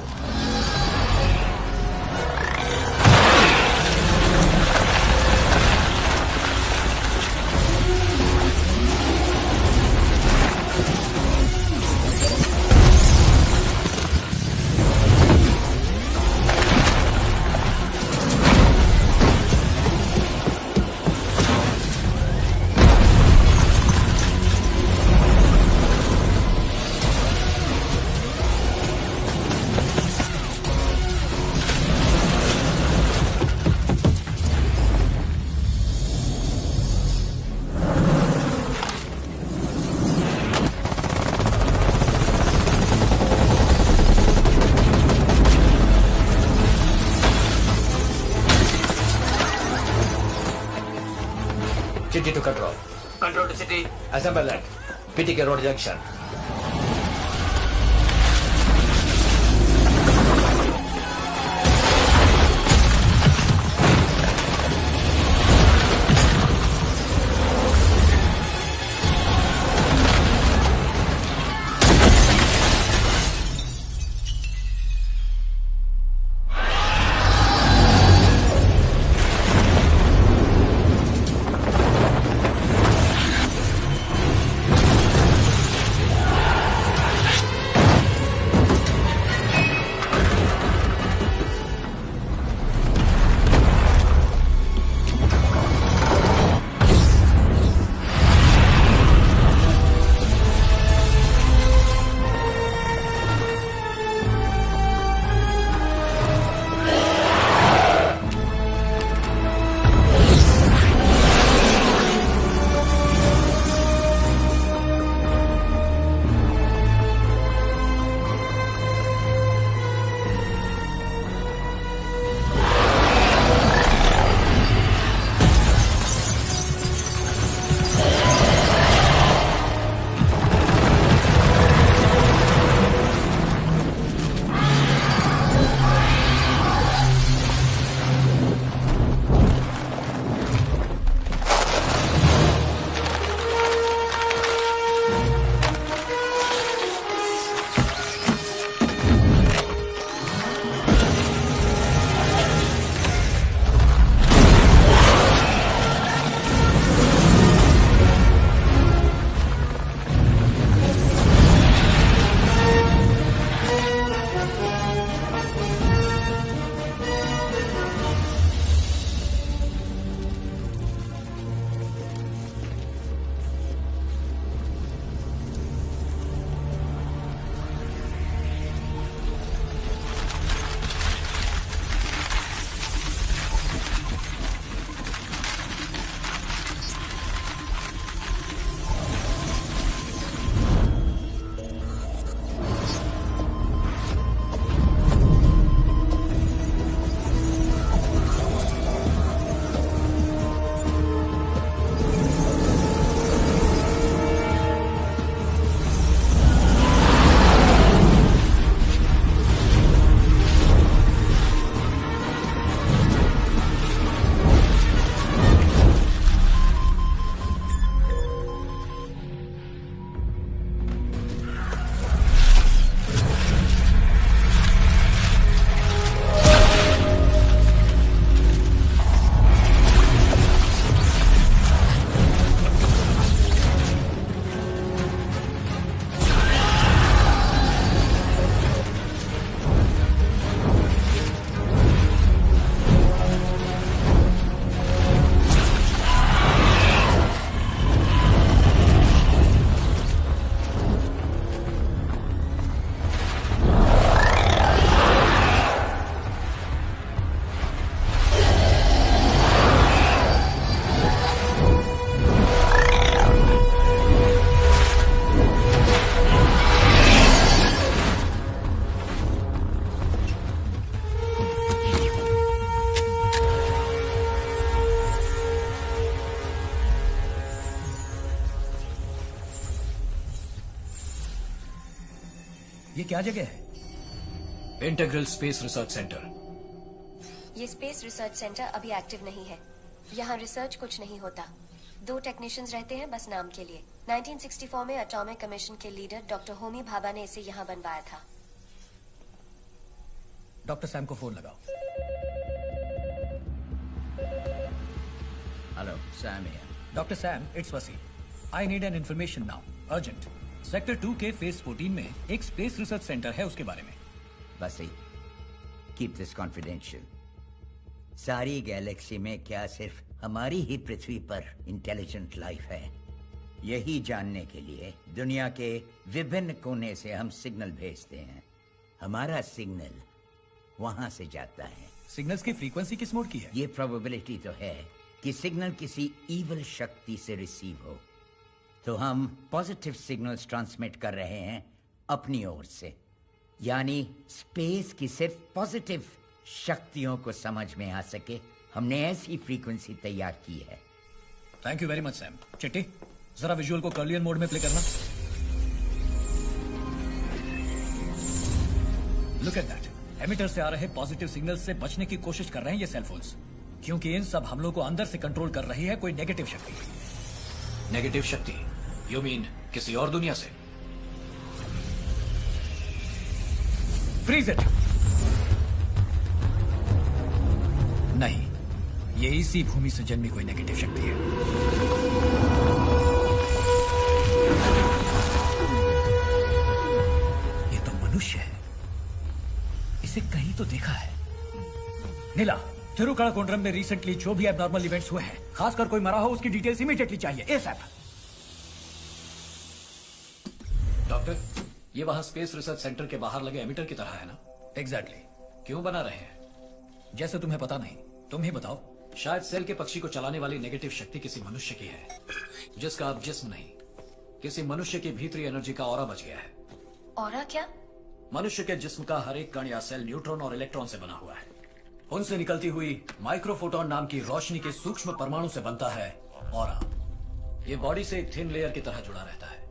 City to control. Control to city. Assemble at PTK Road Junction. ये क्या जगह है? Integral space research centre. ये स्पेस रिसर्च सेंटर अभी एक्टिव नहीं है। यहाँ रिसर्च कुछ नहीं होता। 2 टेक्नीशियंस रहते हैं बस नाम के लिए। 1964 में एटॉमिक कमीशन के लीडर डॉक्टर होमी भाभा ने इसे यहाँ बनवाया था। डॉक्टर सैम को फोन लगाओ। Hello, Sam here. Doctor Sam, it's Wasi. I need an information now, urgent. Sector 2 के फेज 14 में एक स्पेस रिसर्च सेंटर है, उसके बारे में। वसी, कीप दिस कॉन्फिडेंशियल। सारी गैलेक्सी में क्या सिर्फ हमारी ही पृथ्वी पर इंटेलिजेंट लाइफ है? यही जानने के लिए दुनिया के विभिन्न कोने से हम सिग्नल भेजते हैं। हमारा सिग्नल वहां से जाता है। सिग्नल्स की फ्रीक्वेंसी किस मोड की है? ये प्रोबेबिलिटी तो है कि सिग्नल किसी इविल शक्ति से रिसीव हो, तो हम पॉजिटिव सिग्नल्स ट्रांसमिट कर रहे हैं अपनी ओर से। यानी स्पेस की सिर्फ पॉजिटिव शक्तियों को समझ में आ सके, हमने ऐसी फ्रीक्वेंसी तैयार की है। Thank you very much Sam. चिट्टी, जरा विजुअल को कर्लियन मोड में प्ले करना। Look at that. एमिटर से आ रहे पॉजिटिव सिग्नल से बचने की कोशिश कर रहे हैं ये सेलफोन्स, क्योंकि इन सब हमलों को अंदर से कंट्रोल कर रही है कोई नेगेटिव शक्ति। नेगेटिव शक्ति? यू मीन किसी और दुनिया से? Freeze it. नहीं, ये इसी भूमि से जन्मी कोई नेगेटिव शक्ति है। ये तो मनुष्य है, इसे कहीं तो देखा है। नीला, थिरुकड़ाकुंड्रम में रिसेंटली जो भी एबनॉर्मल इवेंट्स हुए हैं, खासकर कोई मरा हो, उसकी डिटेल्स इमीडिएटली चाहिए, एसएप। डॉक्टर, ये वहां स्पेस रिसर्च सेंटर के बाहर लगे एमिटर की तरह है ना? एग्जैक्टली। क्यों बना रहे हैं? जैसे तुम्हें पता नहीं, तुम ही बताओ। शायद सेल के पक्षी को चलाने वाली नेगेटिव शक्ति किसी मनुष्य की है, जिसका अब जिस्म नहीं, किसी मनुष्य की भीतरी एनर्जी का ऑरा बच गया है। ऑरा क्या? मनुष्य के जिस्म का हर एक कण या सेल न्यूट्रॉन और इलेक्ट्रॉन से बना हुआ है। उनसे निकलती हुई माइक्रोफोटॉन नाम की रोशनी के सूक्ष्म परमाणु से बनता है ऑरा। ये बॉडी से एक थिन लेयर की तरह जुड़ा रहता है।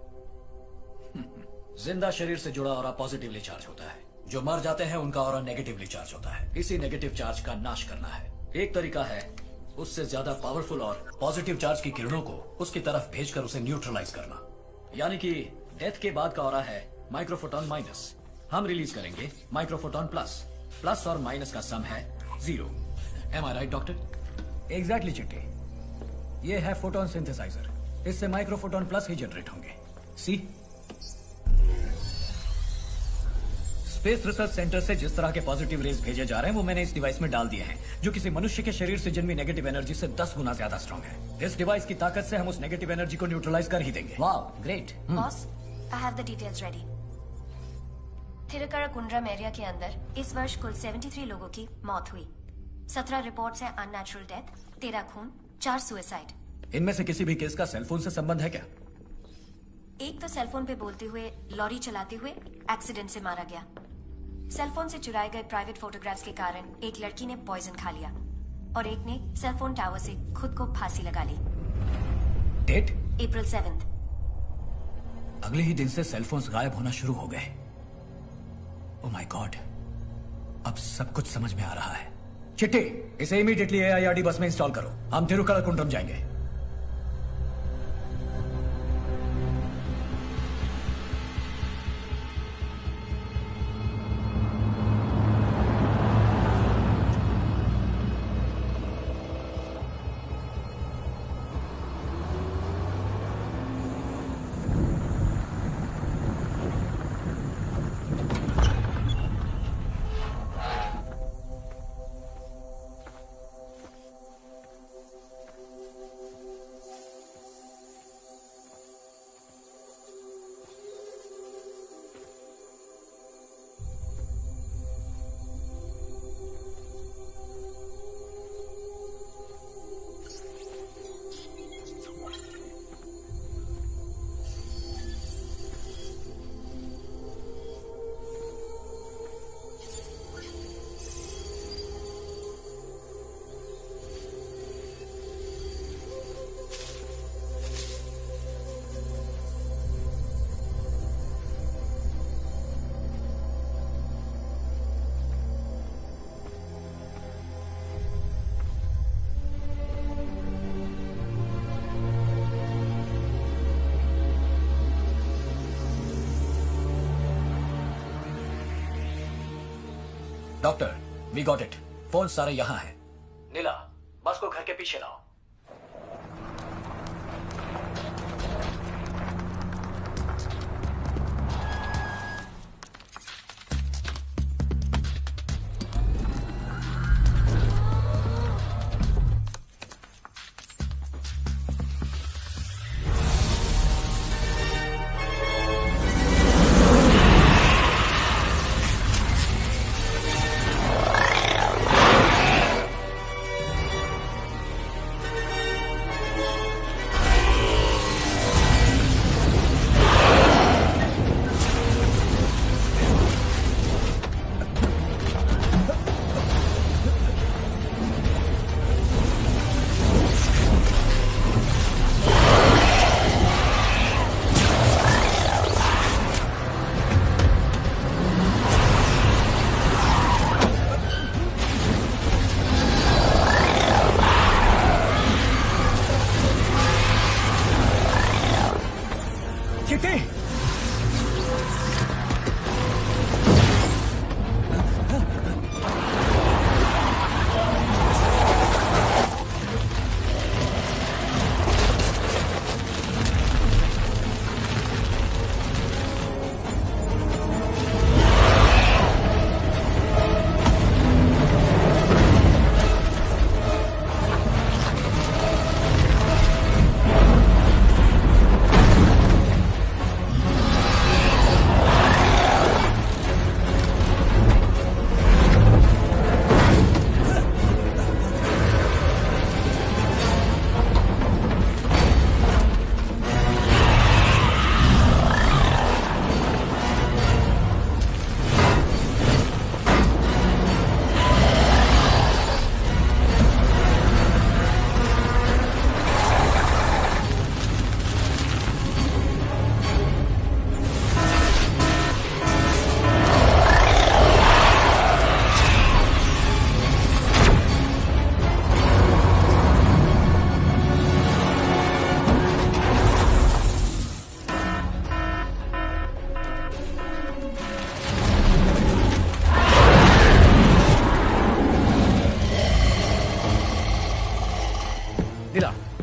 जिंदा शरीर से जुड़ा ऑरा पॉजिटिवली चार्ज होता है, जो मर जाते हैं उनका ऑरा नेगेटिवली चार्ज होता है। इसी नेगेटिव चार्ज का नाश करना है। एक तरीका है उससे ज्यादा पावरफुल और पॉजिटिव चार्ज की किरणों को उसकी तरफ भेजकर उसे न्यूट्रलाइज करना। यानी कि डेथ के बाद का ऑरा है माइक्रोफोटॉन माइनस, हम रिलीज करेंगे माइक्रोफोटॉन प्लस। प्लस और माइनस का सम है 0। एम आई राइट डॉक्टर? एग्जैक्टली चिट्टी, ये है फोटोन सिंथेसाइजर। इससे माइक्रोफोटॉन प्लस ही जनरेट होंगे। सी, स्पेस रिसर्च सेंटर से जिस तरह के पॉजिटिव रेज भेजे जा रहे हैं वो मैंने इस डिवाइस में डाल दिए हैं, जो किसी मनुष्य के शरीर से जन्मी नेगेटिव एनर्जी से 10 गुना ज्यादा स्ट्रांग है। इस डिवाइस की ताकत से हम उस नेगेटिव एनर्जी को न्यूट्रलाइज कर ही देंगे। वाह, great. Boss, I have the details ready. Thirukadakundram area के अंदर इस वर्ष कुल 73 लोगों की मौत हुई। 17 रिपोर्ट्स हैं अननेचुरल डेथ, 13 खून, 4 सुसाइड। इनमें से किसी भी केस का सेलफोन से संबंध है क्या? एक तो सेलफोन पे बोलते हुए लॉरी चलाते हुए एक्सीडेंट से मारा गया। सेलफोन से चुराए गए प्राइवेट फोटोग्राफ्स के कारण एक लड़की ने पॉइजन खा लिया और एक ने सेलफोन टावर से खुद को फांसी लगा ली। डेट? अप्रैल 7। अगले ही दिन से सेलफोन्स गायब होना शुरू हो गए। ओह माय गॉड, अब सब कुछ समझ में आ रहा है। चिट्टी, इसे इमीडिएटली AIRD बस में इंस्टॉल करो, हम थिरुकड़ाकुंड्रम जाएंगे। Doctor, we got it. Phone सारे यहाँ हैं। नीला, बस को घर के पीछे लाओ।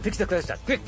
Fix the cluster, quick!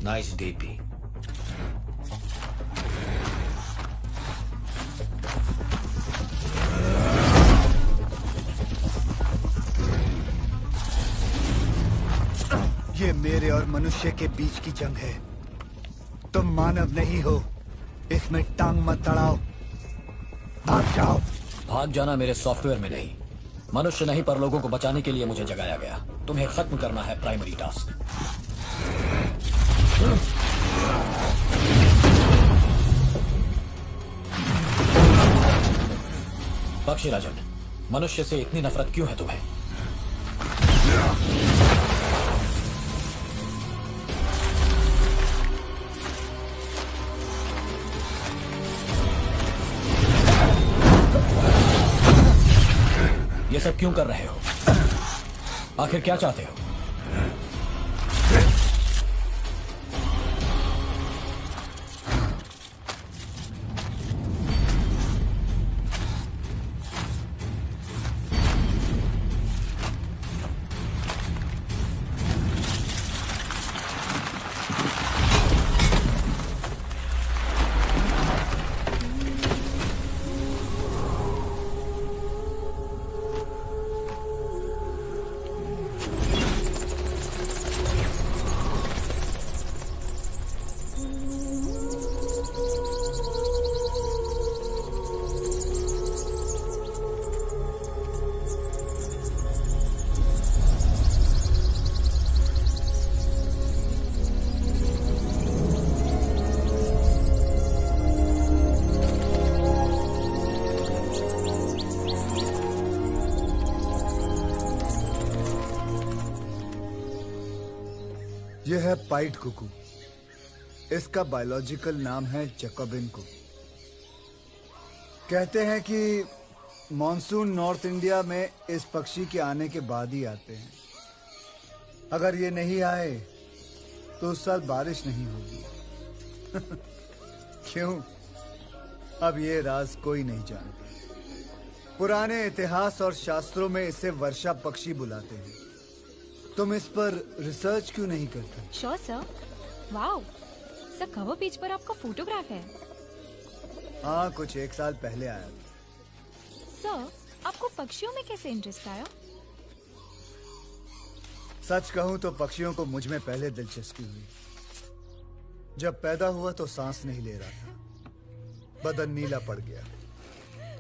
Nice DP. ये मेरे और मनुष्य के बीच की जंग है। तुम मानव नहीं हो, इसमें टांग मत अड़ाओ, भाग जाओ। भाग जाना मेरे सॉफ्टवेयर में नहीं, मनुष्य नहीं पर लोगों को बचाने के लिए मुझे जगाया गया। तुम्हें खत्म करना है प्राइमरी टास्क। पक्षी राजन, मनुष्य से इतनी नफरत क्यों है तुम्हें? ये सब क्यों कर रहे हो? आखिर क्या चाहते हो? यह है पाइट कुकू। इसका बायोलॉजिकल नाम है जैकोबिन कुकू। कहते हैं कि मॉनसून नॉर्थ इंडिया में इस पक्षी के आने के बाद ही आते हैं। अगर ये नहीं आए तो उस साल बारिश नहीं होगी। क्यों? अब ये राज कोई नहीं जानता। पुराने इतिहास और शास्त्रों में इसे वर्षा पक्षी बुलाते हैं। तुम इस पर रिसर्च क्यों नहीं करते? Sure sir. Wow sir, cover page पर आपका फोटोग्राफ है। हाँ, कुछ 1 साल पहले आया था। सर, आपको पक्षियों में कैसे इंटरेस्ट आया? सच कहूं तो पक्षियों को मुझ में पहले दिलचस्पी हुई। जब पैदा हुआ तो सांस नहीं ले रहा था, बदन नीला पड़ गया।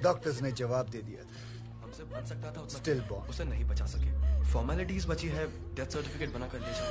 डॉक्टर्स ने जवाब दे दिया था, हमसे बन सकता था उतना, स्टिल बॉर्न। उसे नहीं बचा सके। फॉर्मेलिटीज बची है, डेथ सर्टिफिकेट बना कर ले जाओ।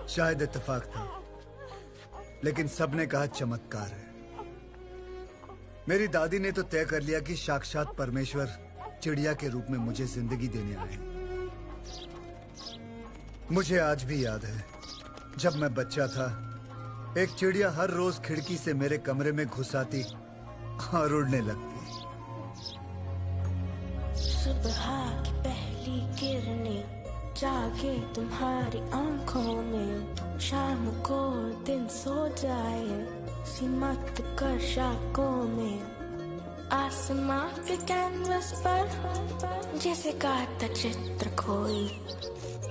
शायद इत्तेफाक था, लेकिन सबने कहा चमत्कार है। मेरी दादी ने तो तय कर लिया कि साक्षात परमेश्वर चिड़िया के रूप में मुझे जिंदगी देने आए। मुझे आज भी याद है, जब मैं बच्चा था, एक चिड़िया हर रोज खिड़की से मेरे कमरे में घुस आती और उड़ने लगती। सुबह की पहली किरणें जागे तुम्हारी आंखों में, शाम को दिन सो जाए सीमत कर शाकों में। आसमां के कैनवस पर जैसे काता चित्र कोई,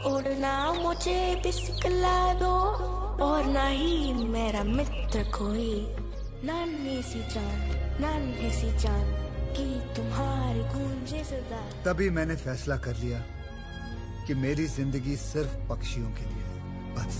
उड़ना मुझे भी सिखला दो और ना ही मेरा मित्र कोई। नन्ही सी जान की तुम्हारी गूंजे सदा। तभी मैंने फैसला कर लिया कि मेरी जिंदगी सिर्फ पक्षियों के लिए है, बस।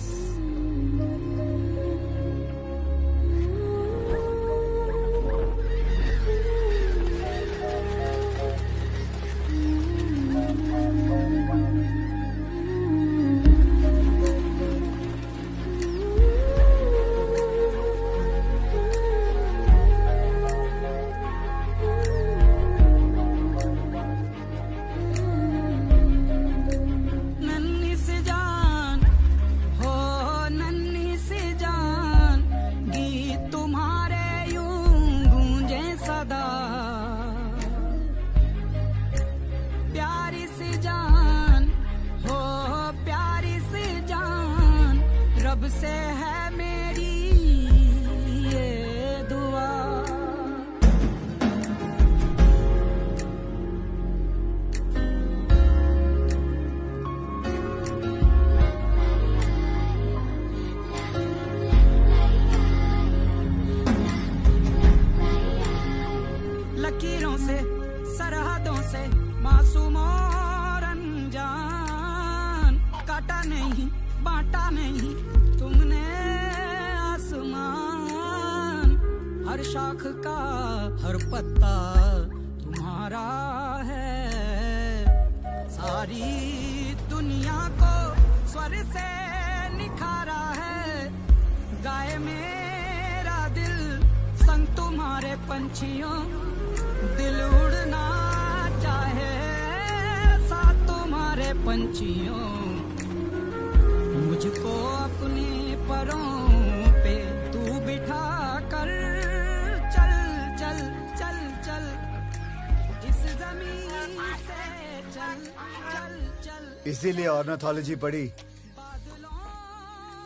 इसीलिए ऑर्निथोलॉजी पढ़ी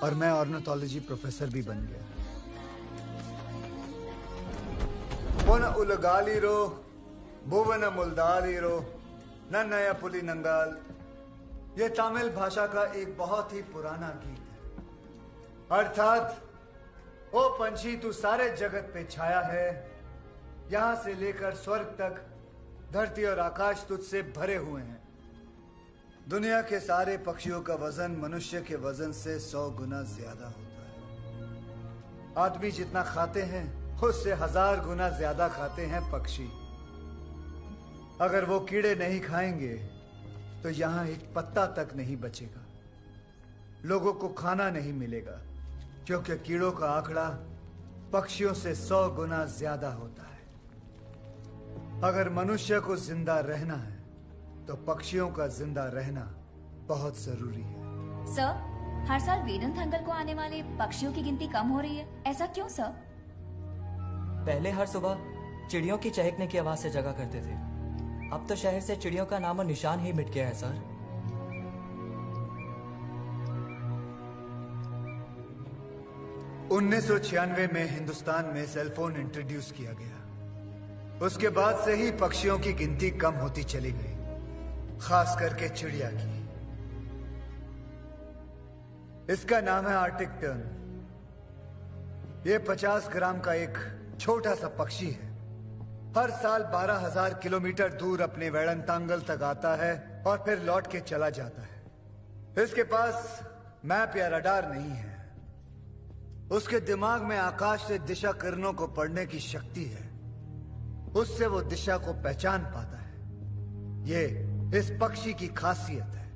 और मैं ऑर्निथोलॉजी प्रोफेसर भी बन गया। पुन उलगालीरो भुवन मुल्दालीरो नन्नया पुली नंगाल, ये तमिल भाषा का एक बहुत ही पुराना गीत है। अर्थात ओ पंछी तू सारे जगत पे छाया है, यहां से लेकर स्वर्ग तक धरती और आकाश तुझसे भरे हुए हैं। दुनिया के सारे पक्षियों का वजन मनुष्य के वजन से 100 गुना ज्यादा होता है। आदमी जितना खाते हैं उससे 1000 गुना ज्यादा खाते हैं पक्षी। अगर वो कीड़े नहीं खाएंगे तो यहां एक पत्ता तक नहीं बचेगा। लोगों को खाना नहीं मिलेगा क्योंकि कीड़ों का आंकड़ा पक्षियों से 100 गुना ज्यादा होता है। अगर मनुष्य को जिंदा रहना है तो पक्षियों का जिंदा रहना बहुत जरूरी है। सर, हर साल वेदांत अंकल को आने वाले पक्षियों की गिनती कम हो रही है, ऐसा क्यों सर? पहले हर सुबह चिड़ियों की चहकने की आवाज से जगा करते थे, अब तो शहर से चिड़ियों का नामो निशान ही मिट गया है सर। 1996 में हिंदुस्तान में सेलफोन इंट्रोड्यूस किया गया। उसके बाद से ही पक्षियों की गिनती कम होती चली गई, खास करके चिड़िया की। इसका नाम है आर्टिक टर्न। यह 50 ग्राम का एक छोटा सा पक्षी है। हर साल 12,000 किलोमीटर दूर अपने वेड़ंतांगल तक आता है और फिर लौट के चला जाता है। इसके पास मैप या रडार नहीं है। उसके दिमाग में आकाश से दिशा किरणों को पढ़ने की शक्ति है। उससे वो दिशा को पहचान पाता है। ये इस पक्षी की खासियत है।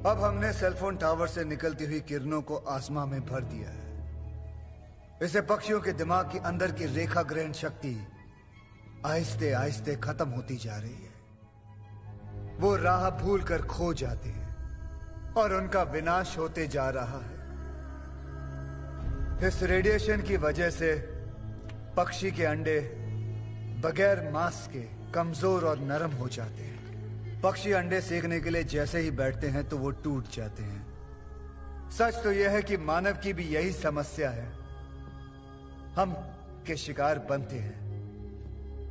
अब हमने सेलफोन टावर से निकलती हुई किरणों को आसमां में भर दिया है। इसे पक्षियों के दिमाग के अंदर की रेखा ग्रहण शक्ति आहिस्ते आहिस्ते खत्म होती जा रही है। वो राह भूल कर खो जाते हैं और उनका विनाश होते जा रहा है। इस रेडिएशन की वजह से पक्षी के अंडे बगैर मांस के कमजोर और नरम हो जाते हैं। पक्षी अंडे सेकने के लिए जैसे ही बैठते हैं तो वो टूट जाते हैं। सच तो यह है कि मानव की भी यही समस्या है। हम के शिकार बनते हैं,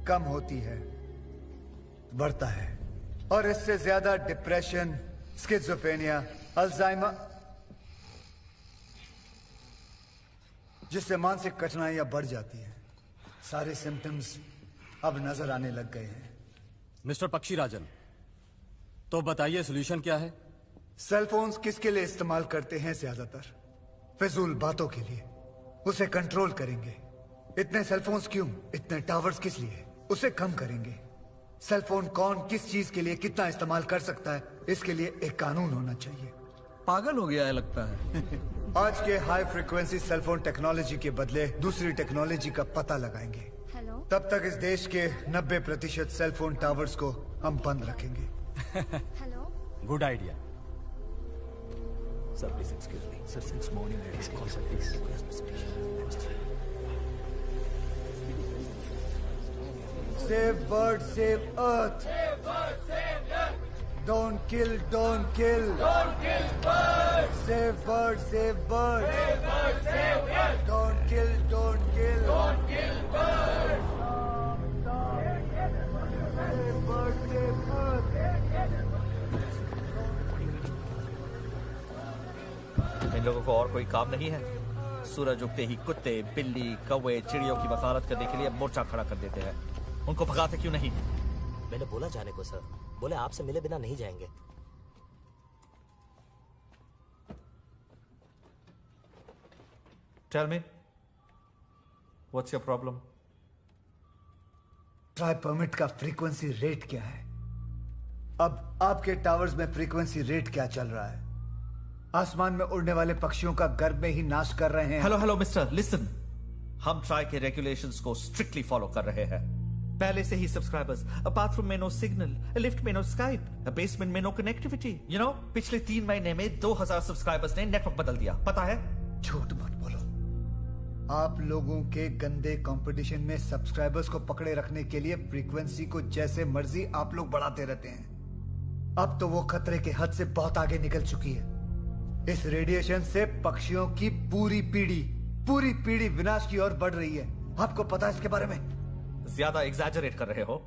कम होती है, बढ़ता है, और इससे ज्यादा डिप्रेशन, स्किज़ोफ्रेनिया, अल्जाइमर, जिससे मानसिक कठिनाइयां बढ़ जाती हैं। सारे सिम्टम्स अब नजर आने लग गए हैं। मिस्टर पक्षीराजन, तो बताइए सॉल्यूशन क्या है? सेलफोन्स किसके लिए इस्तेमाल करते हैं? ज्यादातर फिजूल बातों के लिए। उसे कंट्रोल करेंगे। इतने सेलफोन्स क्यों? इतने टावर्स किस लिए? उसे कम करेंगे। सेलफोन कौन किस चीज के लिए कितना इस्तेमाल कर सकता है, इसके लिए एक कानून होना चाहिए। पागल हो गया है लगता है। आज के हाई फ्रीक्वेंसी सेलफोन टेक्नोलॉजी के बदले दूसरी टेक्नोलॉजी का पता लगाएंगे। तब तक इस देश के 90% सेलफोन टावर्स को हम बंद रखेंगे। Good idea. Sir please excuse me sir, since morning Save bird, save earth. Save bird, save earth. Don't kill, don't kill. Don't kill birds. Save bird, save bird. Save bird, save earth. Don't kill, don't kill. Don't kill birds. Save bird, save earth. इन लोगों को और कोई काम नहीं है? सूरज उगते ही कुत्ते, बिल्ली, कौवे, चिड़ियों की वकालत करने के लिए मोर्चा खड़ा कर देते हैं। उनको भगाते क्यों नहीं? मैंने बोला जाने को सर, बोले आपसे मिले बिना नहीं जाएंगे। Tell me, what's your problem? Try permit का फ्रीक्वेंसी रेट क्या है? अब आपके टावर्स में फ्रीक्वेंसी रेट क्या चल रहा है? आसमान में उड़ने वाले पक्षियों का गर्भ में ही नाश कर रहे हैं। Hello hello mister, listen. हम ट्राई के रेगुलेशंस को स्ट्रिक्टली फॉलो कर रहे हैं। पहले से ही सब्सक्राइबर्स, बाथरूम में नो सिग्नल, लिफ्ट में नो स्काइप, बेसमेंट में नो कनेक्टिविटी। यू नो, पिछले 3 महीने में 2000 सब्सक्राइबर्स ने नेटवर्क बदल दिया, पता है? झूठ मत बोलो। आप लोगों के गंदे कंपटीशन में सब्सक्राइबर्स को पकड़े रखने के लिए फ्रीक्वेंसी को जैसे मर्जी आप लोग बढ़ाते रहते हैं। अब तो वो खतरे के हद से बहुत आगे निकल चुकी है। इस रेडिएशन से पक्षियों की पूरी पीढ़ी विनाश की ओर बढ़ रही है। आपको पता है इसके बारे में? ज्यादा एग्जैजरेट कर रहे हो।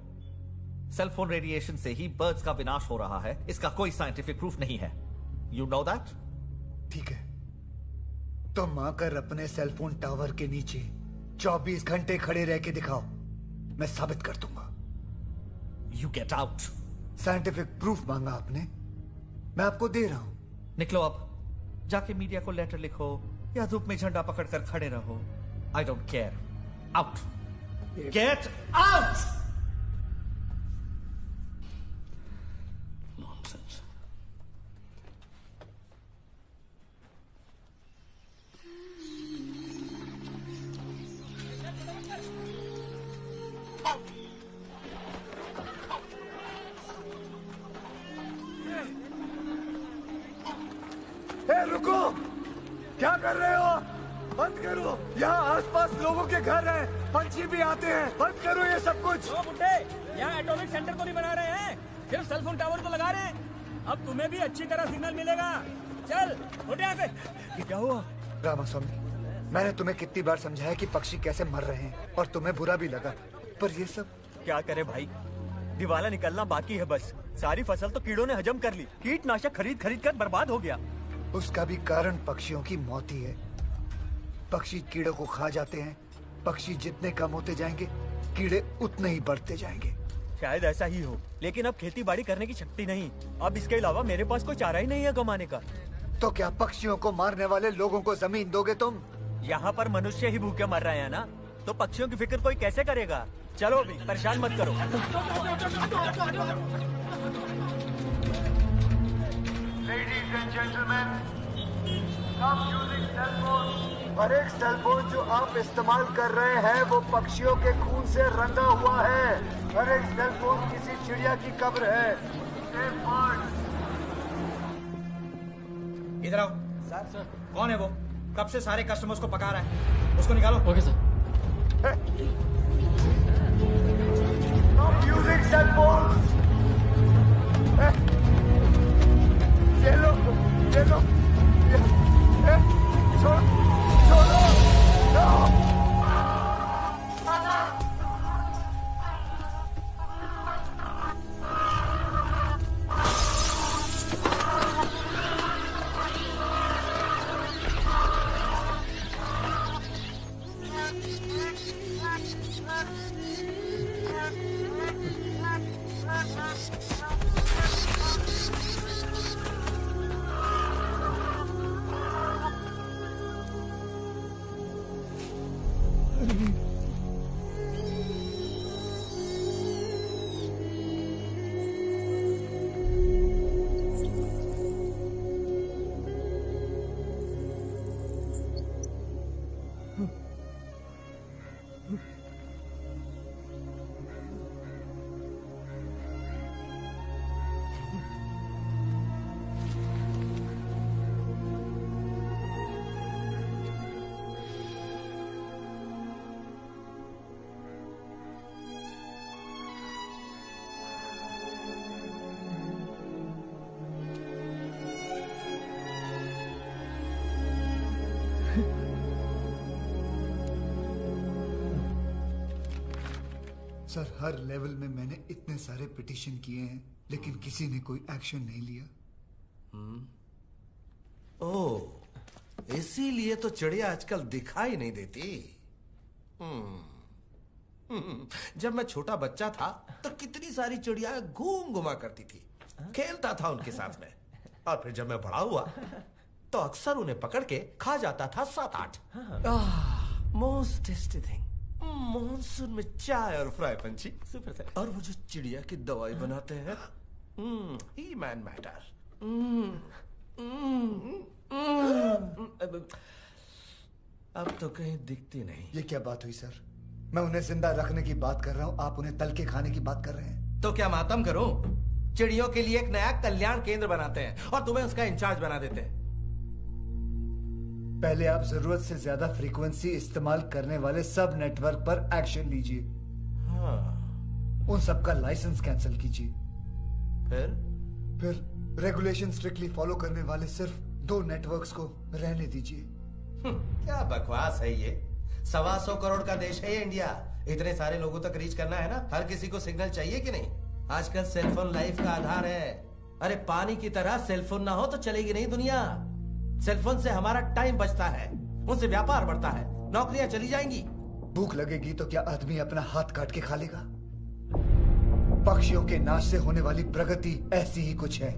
सेल फोन रेडिएशन से ही बर्ड्स का विनाश हो रहा है, इसका कोई साइंटिफिक प्रूफ नहीं है। You know that? ठीक है, तुम आकर अपने सेल फोन टावर के नीचे 24 घंटे खड़े रह के दिखाओ, मैं साबित कर दूंगा। You get out. Scientific proof मांगा आपने, मैं आपको दे रहा हूं। निकलो अब, जाके मीडिया को लेटर लिखो या धूप में झंडा पकड़कर खड़े रहो। I don't care. Out, get out. Nonsense. रुको, क्या कर रहे हो? बंद करो, यहाँ आसपास लोगों के घर हैं, पंछी भी आते हैं, बंद करो ये सब कुछ। ओ बुड्ढे, यहाँ एटॉमिक सेंटर को नहीं बना रहे हैं, सिर्फ सेल फोन टावर को लगा रहे हैं। अब तुम्हें भी अच्छी तरह सिग्नल मिलेगा। चल उठ यहाँ से। ये क्या हुआ? रामास्वामी, मैंने तुम्हें कितनी बार समझाया कि पक्षी कैसे मर रहे हैं और तुम्हें बुरा भी लगा, पर ये सब क्या करे भाई, दिवाला निकलना बाकी है बस। सारी फसल तो कीड़ों ने हजम कर ली, कीटनाशक खरीद खरीद कर बर्बाद हो गया। उसका भी कारण पक्षियों की मौत ही है। पक्षी कीड़ों को खा जाते हैं, पक्षी जितने कम होते जाएंगे कीड़े उतने ही बढ़ते जाएंगे। शायद ऐसा ही हो, लेकिन अब खेती बाड़ी करने की शक्ति नहीं। अब इसके अलावा मेरे पास कोई चारा ही नहीं है कमाने का। तो क्या पक्षियों को मारने वाले लोगों को जमीन दोगे तुम? यहाँ पर मनुष्य ही भूखे मर रहे हैं ना, तो पक्षियों की फिक्र कोई कैसे करेगा? चलो अभी परेशान मत करो। Ladies and gentlemen, stop using cell phones. हर एक सेल फोन जो आप इस्तेमाल कर रहे हैं वो पक्षियों के खून से रंगा हुआ है। हर एक सेल फोन किसी चिड़िया की कब्र है। Save birds. इधर आओ। सर कौन है वो? कब से सारे कस्टमर्स को पका रहा है, उसको निकालो। Okay sir. Stop using cell phones. ये लो, छोड़ो, सर, हर लेवल में मैंने इतने सारे पिटीशन किए हैं, लेकिन किसी ने कोई एक्शन नहीं लिया। ओह, इसीलिए तो चिड़िया आजकल दिखाई नहीं देती। जब मैं छोटा बच्चा था तो कितनी सारी चिड़िया घूम घुमा करती थी, खेलता था उनके साथ में। और फिर जब मैं बड़ा हुआ तो अक्सर उन्हें पकड़ के खा जाता था 7-8। मोस्ट टेस्टी थिंग, मॉनसून में चाय और फ्राई पंछी। Super sir. और वो जो चिड़िया की दवाई बनाते हैं, ही मैन मैटर। अब तो कहीं दिखती नहीं। ये क्या बात हुई सर? मैं उन्हें जिंदा रखने की बात कर रहा हूँ, आप उन्हें तल के खाने की बात कर रहे हैं। तो क्या मातम करूं? चिड़ियों के लिए एक नया कल्याण केंद्र बनाते हैं और तुम्हें उसका इंचार्ज बना देते हैं। पहले आप जरूरत से ज्यादा फ्रीक्वेंसी इस्तेमाल करने वाले सब नेटवर्क पर एक्शन लीजिए। उन सब का लाइसेंस कैंसिल कीजिए। फिर रेगुलेशन स्ट्रिक्टली फॉलो करने वाले सिर्फ 2 नेटवर्क्स को रहने दीजिए। क्या बकवास है ये? 125 करोड़ का देश है ये इंडिया। इतने सारे लोगों तक रीच करना है ना, हर किसी को सिग्नल चाहिए कि नहीं? आजकल सेलफोन लाइफ का आधार है। अरे पानी की तरह सेलफोन ना हो तो चलेगी नहीं दुनिया। सेलफोन से हमारा टाइम बचता है, उनसे व्यापार बढ़ता है, नौकरियां चली जाएंगी। भूख लगेगी तो क्या आदमी अपना हाथ काट के खा लेगा? पक्षियों के नाश से होने वाली प्रगति ऐसी ही कुछ है।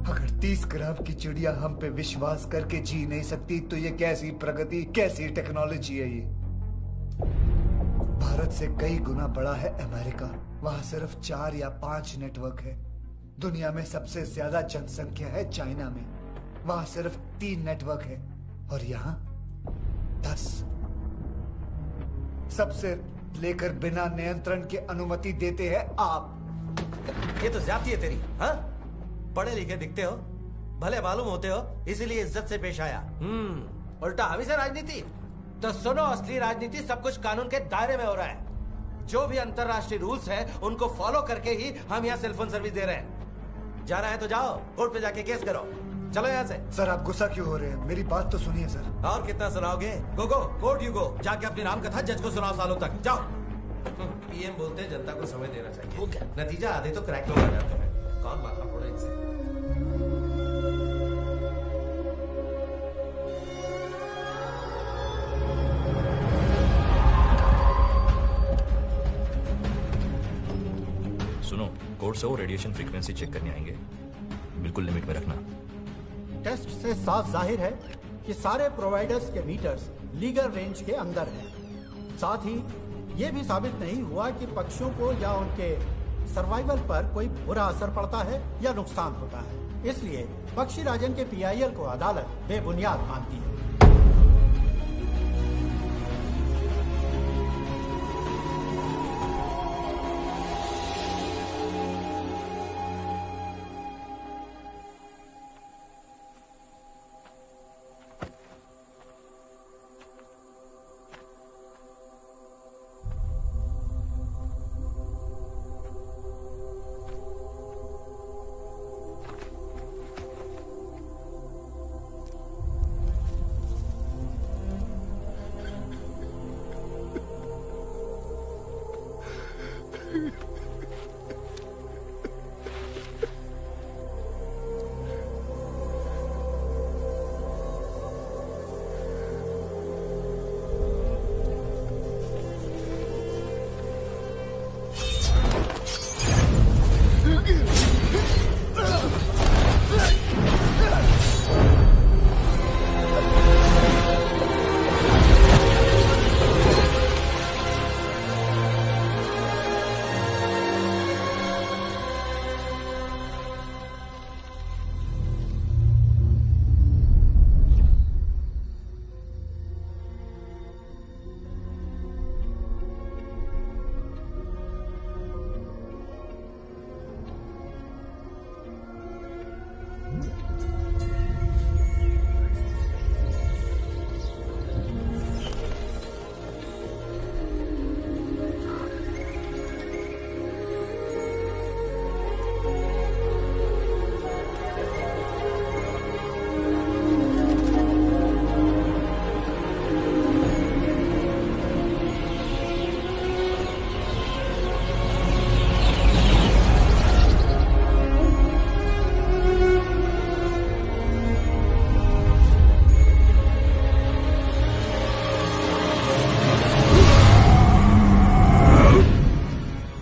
अगर 30 ग्राम की चिड़िया हम पे विश्वास करके जी नहीं सकती तो ये कैसी प्रगति, कैसी टेक्नोलॉजी है ये? भारत से कई गुना बड़ा है अमेरिका। वहां सिर्फ 4 या 5 नेटवर्क है। दुनिया में सबसे ज्यादा जनसंख्या है चाइना में, वहां सिर्फ 3 नेटवर्क है और यहाँ 10। सबसे लेकर बिना नियंत्रण के अनुमति देते हैं आप। ये तो ज्यादती है तेरी। हाँ, पढ़े लिखे दिखते हो, भले मालूम होते हो, इसीलिए इज्जत से पेश आया। उल्टा हम से राजनीति। तो सुनो, असली राजनीति सब कुछ कानून के दायरे में हो रहा है। जो भी अंतरराष्ट्रीय रूल्स हैं उनको फॉलो करके ही हम यहाँ सेलफोन सर्विस दे रहे हैं। जाना है तो जाओ, कोर्ट पे जाके केस करो। चलो यहाँ से। सर आप गुस्सा क्यों हो रहे हैं? मेरी बात तो सुनिए सर। और कितना सुनाओगे? गो गो, कोर्ट यू गो। जाके अपनी राम कथा जज को सुनाओ सालों तक। जाओ। पीएम बोलते हैं जनता को समय देना चाहिए। वो क्या नतीजा, आधे तो क्रैक लोग आ जाते हैं। कौन माथा फोड़े इनसे? सुनो, कोर्ट से वो रेडिएशन फ्रीक्वेंसी चेक करने आएंगे, बिल्कुल लिमिट में रखना। टेस्ट से साफ जाहिर है कि सारे प्रोवाइडर्स के मीटर्स लीगल रेंज के अंदर हैं। साथ ही ये भी साबित नहीं हुआ कि पक्षियों को या उनके सर्वाइवल पर कोई बुरा असर पड़ता है या नुकसान होता है। इसलिए पक्षी राजन के पीआईएल को अदालत बेबुनियाद मानती है।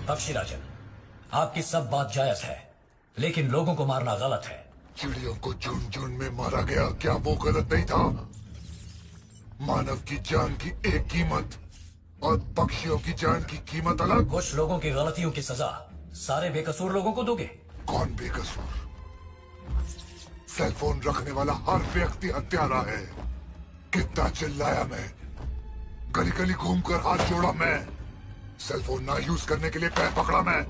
पक्षी राजन, आपकी सब बात जायज है, लेकिन लोगों को मारना गलत है। चिड़ियों को झुंड झुंड में मारा गया, क्या वो गलत नहीं था? मानव की जान की एक कीमत और पक्षियों की जान की कीमत अलग। कुछ लोगों की गलतियों की सजा सारे बेकसूर लोगों को दोगे? कौन बेकसूर? सेलफोन रखने वाला हर व्यक्ति हत्यारा है। कितना चिल्लाया मैं, गली गली घूमकर हाथ जोड़ा मैं, सेलफोन ना यूज करने के लिए पैर पकड़ा मैं।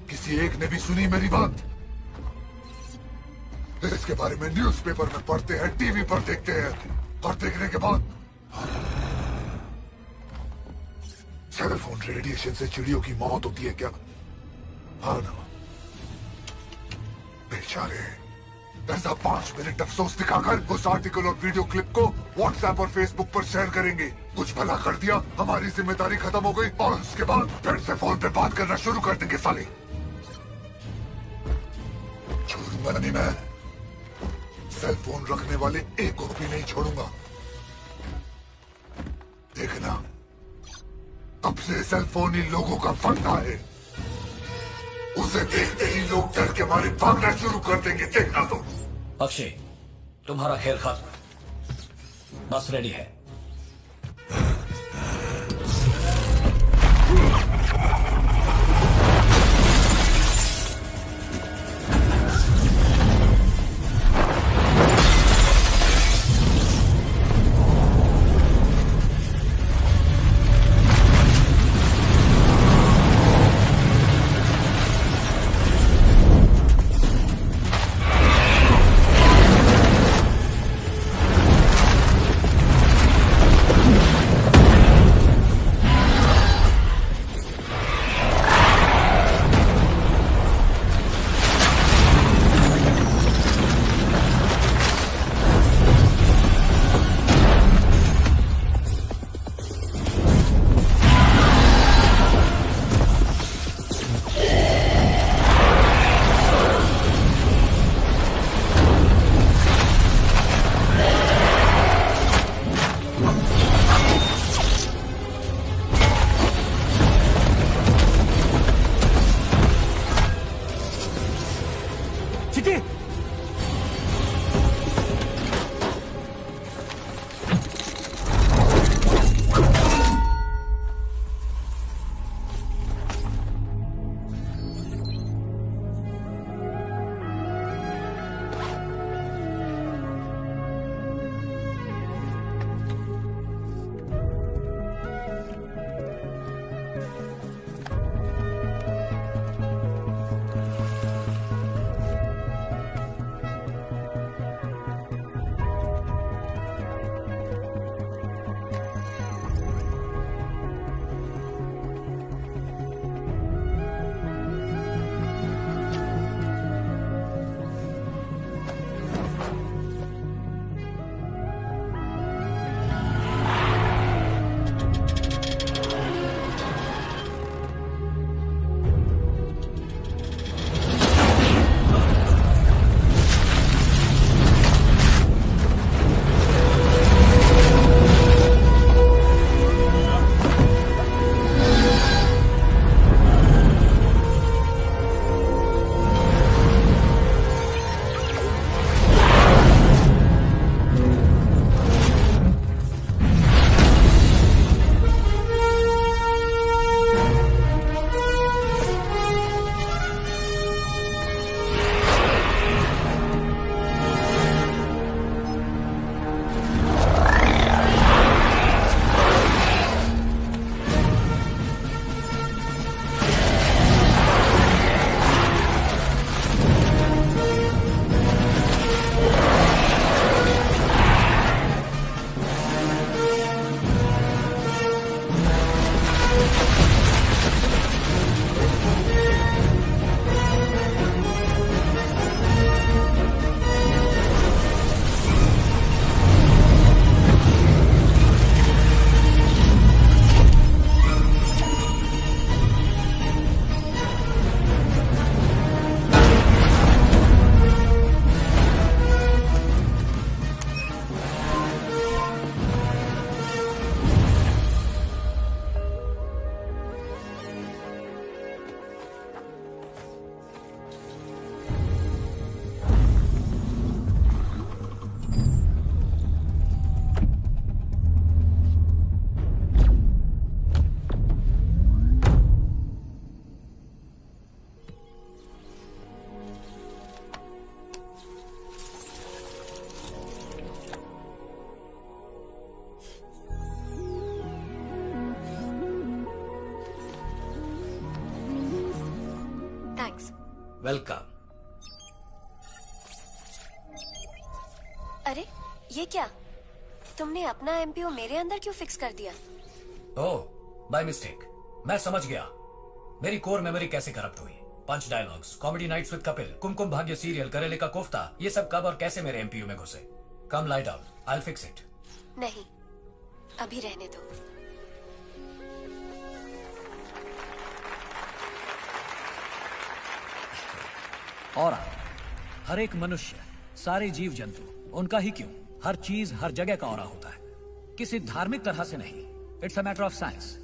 किसी एक ने भी सुनी मेरी बात? इसके बारे में न्यूज़पेपर में पढ़ते हैं, टीवी पर देखते हैं, और देखने के बाद सेलफोन रेडिएशन से चिड़ियों की मौत होती है क्या? हाँ ना, बेचारे ऐसा 5 मिनट अफसोस दिखाकर उस आर्टिकल और वीडियो क्लिप को व्हाट्सएप और फेसबुक पर शेयर करेंगे। कुछ भला कर दिया, हमारी जिम्मेदारी खत्म हो गई और उसके बाद फिर से फोन पे बात करना शुरू कर देंगे साले। छोड़ूंगा नहीं मैं, सेल फोन रखने वाले एक को भी नहीं छोड़ूंगा। देखना, अब से सेल फोन ही लोगों का फंडा है। उसे देखते ही लोग डर के मारे भागना शुरू कर देंगे। देखना तो। अक्षय, तुम्हारा खेल खत्म, बस रेडी है। वेलकम। अरे ये क्या, तुमने अपना एमपीओ मेरे अंदर क्यों फिक्स कर दिया? Oh, by mistake. मैं समझ गया मेरी कोर मेमोरी कैसे करप्ट हुई। Punch dialogues, comedy nights with Kapil, Kumkum Bhagya serial, करेले का कोफ्ता, ये सब कब और कैसे मेरे एमपीयू में घुसे? Come lie down, I will fix it. नहीं, अभी रहने दो। और हर एक मनुष्य, सारे जीव जंतु, उनका ही क्यों, हर चीज हर जगह का ऑरा होता है, किसी धार्मिक तरह से नहीं। It's a matter of science.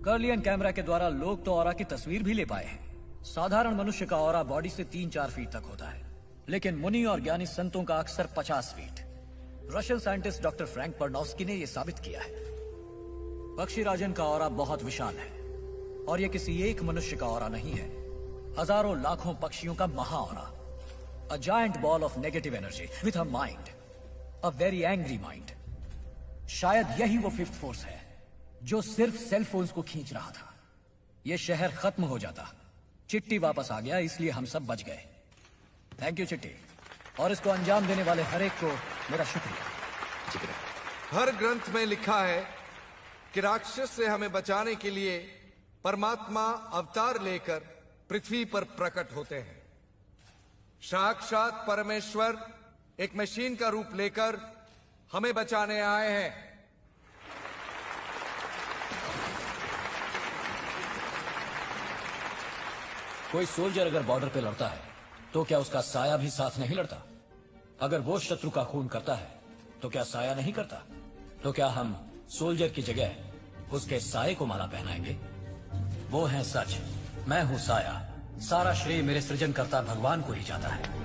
Kirlian camera के द्वारा लोग तो ऑरा की तस्वीर भी ले पाए हैं। साधारण मनुष्य का ऑरा बॉडी से 3-4 फीट तक होता है, लेकिन मुनि और ज्ञानी संतों का अक्सर 50 फीट। Russian scientist doctor Frank Pernoski ने यह साबित किया है। पक्षीराजन का ऑरा बहुत विशाल है, और यह किसी एक मनुष्य का ऑरा नहीं है, हजारों लाखों पक्षियों का महाऑरा। A giant ball of negative energy with a mind, a very angry mind. शायद यही वो फिफ्थ फोर्स है जो सिर्फ सेल फोन्स को खींच रहा था। यह शहर खत्म हो जाता, चिट्टी वापस आ गया, इसलिए हम सब बच गए। थैंक यू चिट्टी, और इसको अंजाम देने वाले हर एक को मेरा शुक्रिया। हर ग्रंथ में लिखा है कि राक्षस से हमें बचाने के लिए परमात्मा अवतार लेकर पृथ्वी पर प्रकट होते हैं। साक्षात परमेश्वर एक मशीन का रूप लेकर हमें बचाने आए हैं। कोई सोल्जर अगर बॉर्डर पे लड़ता है तो क्या उसका साया भी साथ नहीं लड़ता? अगर वो शत्रु का खून करता है तो क्या साया नहीं करता? तो क्या हम सोल्जर की जगह उसके साये को माला पहनाएंगे? वो है सच, मैं हूं साया। सारा श्रेय मेरे सृजनकर्ता भगवान को ही जाता है।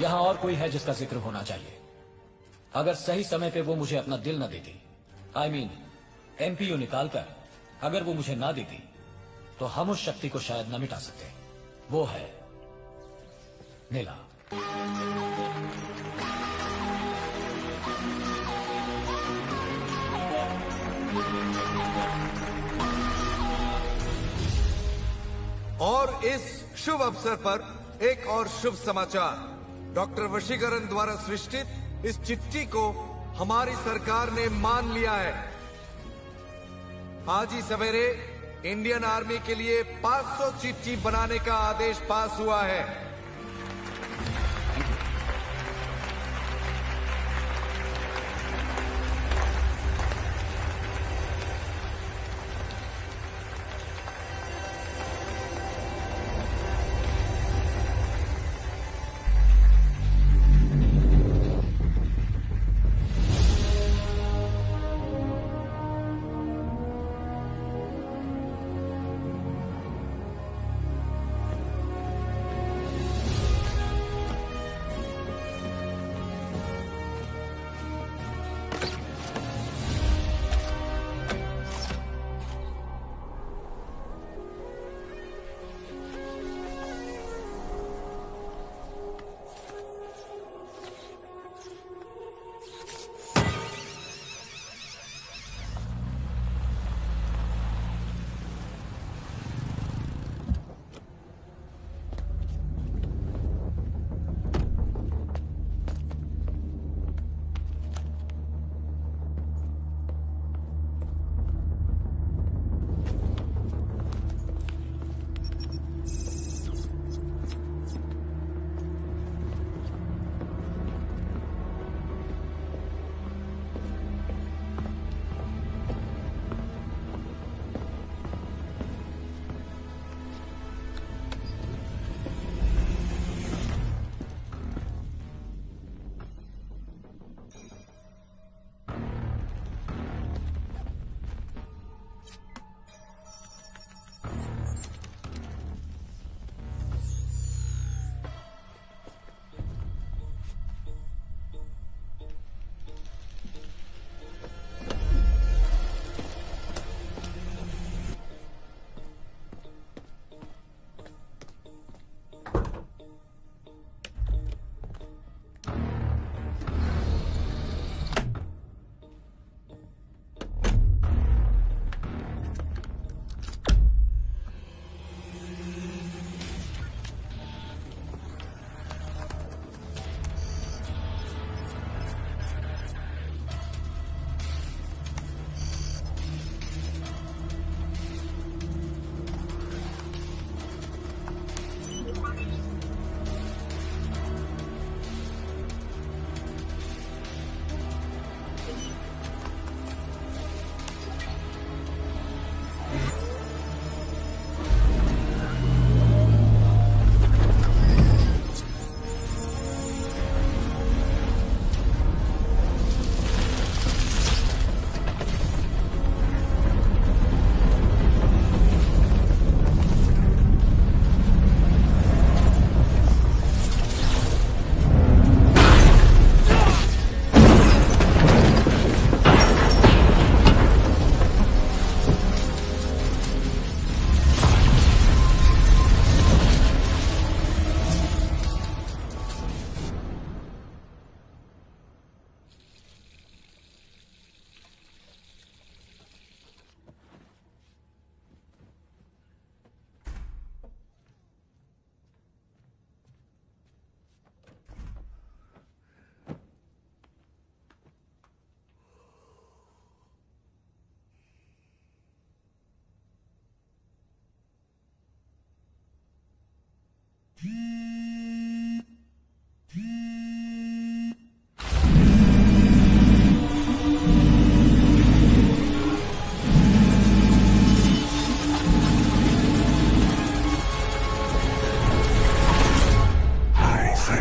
यहां और कोई है जिसका जिक्र होना चाहिए। अगर सही समय पे वो मुझे अपना दिल न देती, आई मीन एमपीयू निकालकर अगर वो मुझे ना देती, तो हम उस शक्ति को शायद न मिटा सकते। वो है नीला। और इस शुभ अवसर पर एक और शुभ समाचार। डॉक्टर वशीकरण द्वारा सृष्टित इस चिट्ठी को हमारी सरकार ने मान लिया है। आज ही सवेरे इंडियन आर्मी के लिए 500 चिट्ठी बनाने का आदेश पास हुआ है।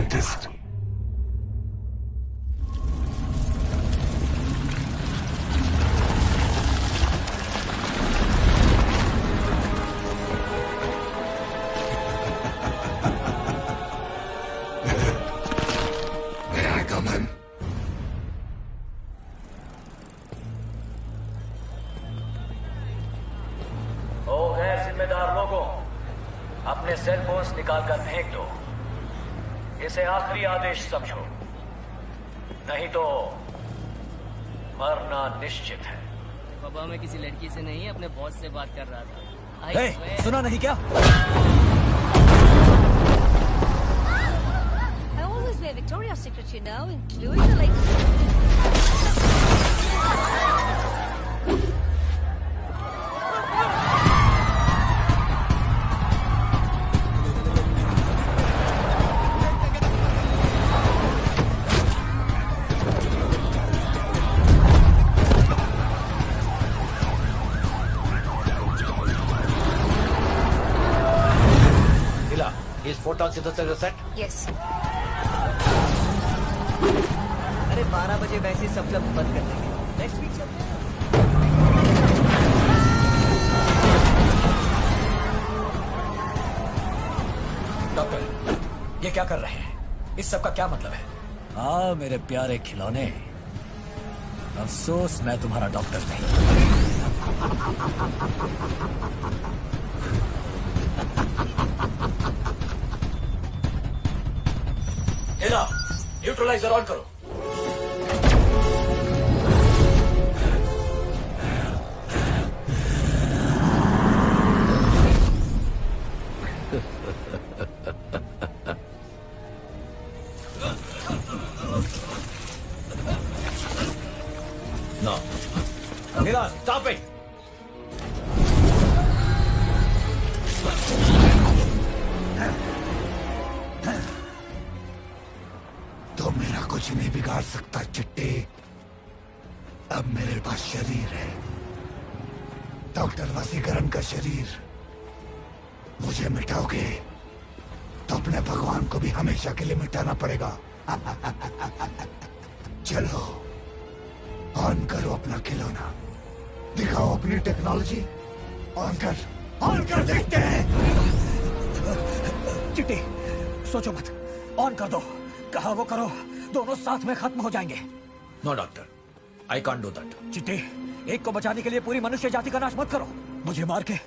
Scientist. May I come in? ओ गैर जिम्मेदार लोगों, अपने सेल फोन्स निकाल कर फेंक दो। इसे आखिरी आदेश समझो, नहीं तो मरना निश्चित है। बाबा मैं किसी लड़की से नहीं अपने बॉस से बात कर रहा था। सुना नहीं क्या? I always wear Victoria's Secret, you know, including the latest. Is photon synthesizer set? Yes. अरे 12 बजे वैसे ही सब क्लब बंद कर देंगे। नेक्स्ट वीक चलते हैं। डॉक्टर, ये क्या कर रहे हैं? इस सब का क्या मतलब है? हाँ मेरे प्यारे खिलौने, अफसोस मैं तुम्हारा डॉक्टर नहीं। इला, न्यूट्रलाइजर ऑन करो। No. Mira, stop it. तो मेरा कुछ नहीं बिगाड़ सकता चिट्टी। अब मेरे पास शरीर है, डॉक्टर वसीकरण का शरीर। मुझे मिटाओगे तो अपने भगवान को भी हमेशा के लिए मिटाना पड़ेगा। चलो ऑन करो अपना खिलौना, दिखाओ अपनी टेक्नोलॉजी। ऑन कर देखते हैं। चिट्टी, सोचो मत, ऑन कर दो। कहा वो करो, दोनों साथ में खत्म हो जाएंगे। No doctor, I can't do that. Chitti, एक को बचाने के लिए पूरी मनुष्य जाति का नाश मत करो। मुझे मार के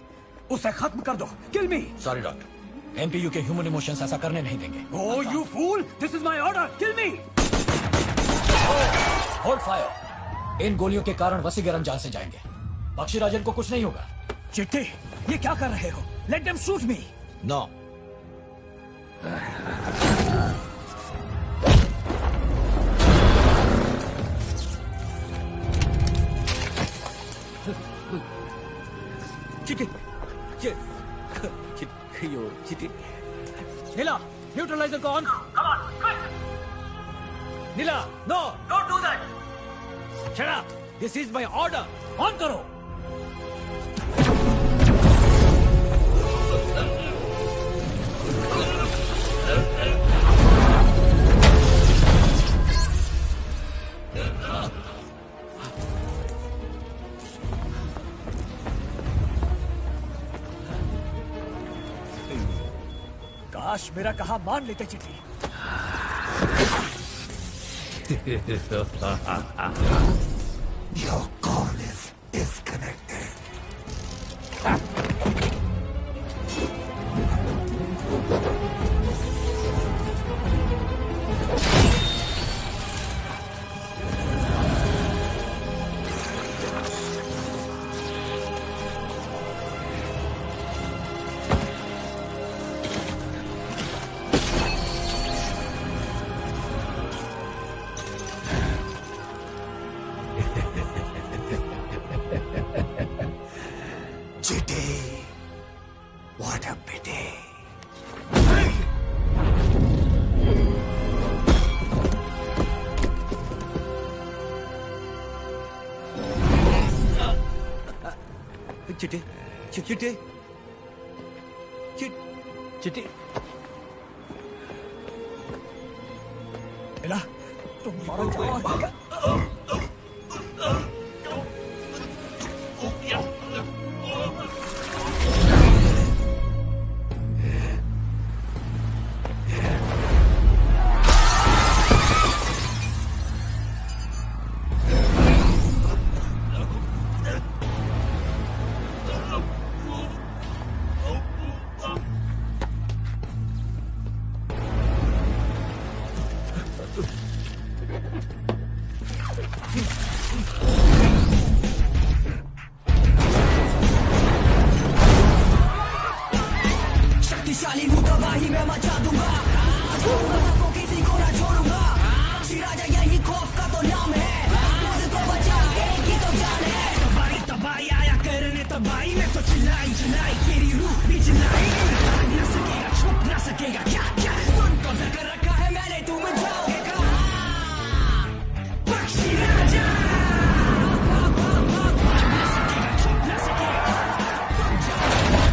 उसे खत्म कर दो। Kill me. Sorry doctor, MPU के ह्यूमन इमोशंस ऐसा करने नहीं देंगे। Oh you fool, this is my order, kill me. Hold fire. इन गोलियों के कारण वसीकरण जान से जाएंगे। पक्षीराजन को कुछ नहीं होगा। चिट्टी, ये क्या कर रहे हो? Let them shoot me. No. Chitti, Chitti, Neela, neutraliser को on. Come on, quick. Neela, no, don't do that. Shut up, this is my order. On करो। काश मेरा कहा मान लेते चिट्टी। Your call is disconnected. What a pity. चिट्टी, चिट्टी, चिट्टी। निकला तुम मारो जाओ। शक्तिशाली हूँ तबाही मैं मचा दूंगा, सबको किसी को ना छोड़ूंगा। सिराजा यही खौफ का तो नाम है, मुझको बचा एक ही तो जान है। तबाही तबाही आया करने तबाही में तो चिल्लाई चिल्लाई तेरी रूह भी चिल्लाई। भाग ना सकेगा छुप ना सकेगा क्या क्या सुन कब्जा कर रखा है मैंने तुम जाओगे कहाँ। पक्षी राजा भाग ना सकेगा छुप ना सकेगा तुम जाओगे।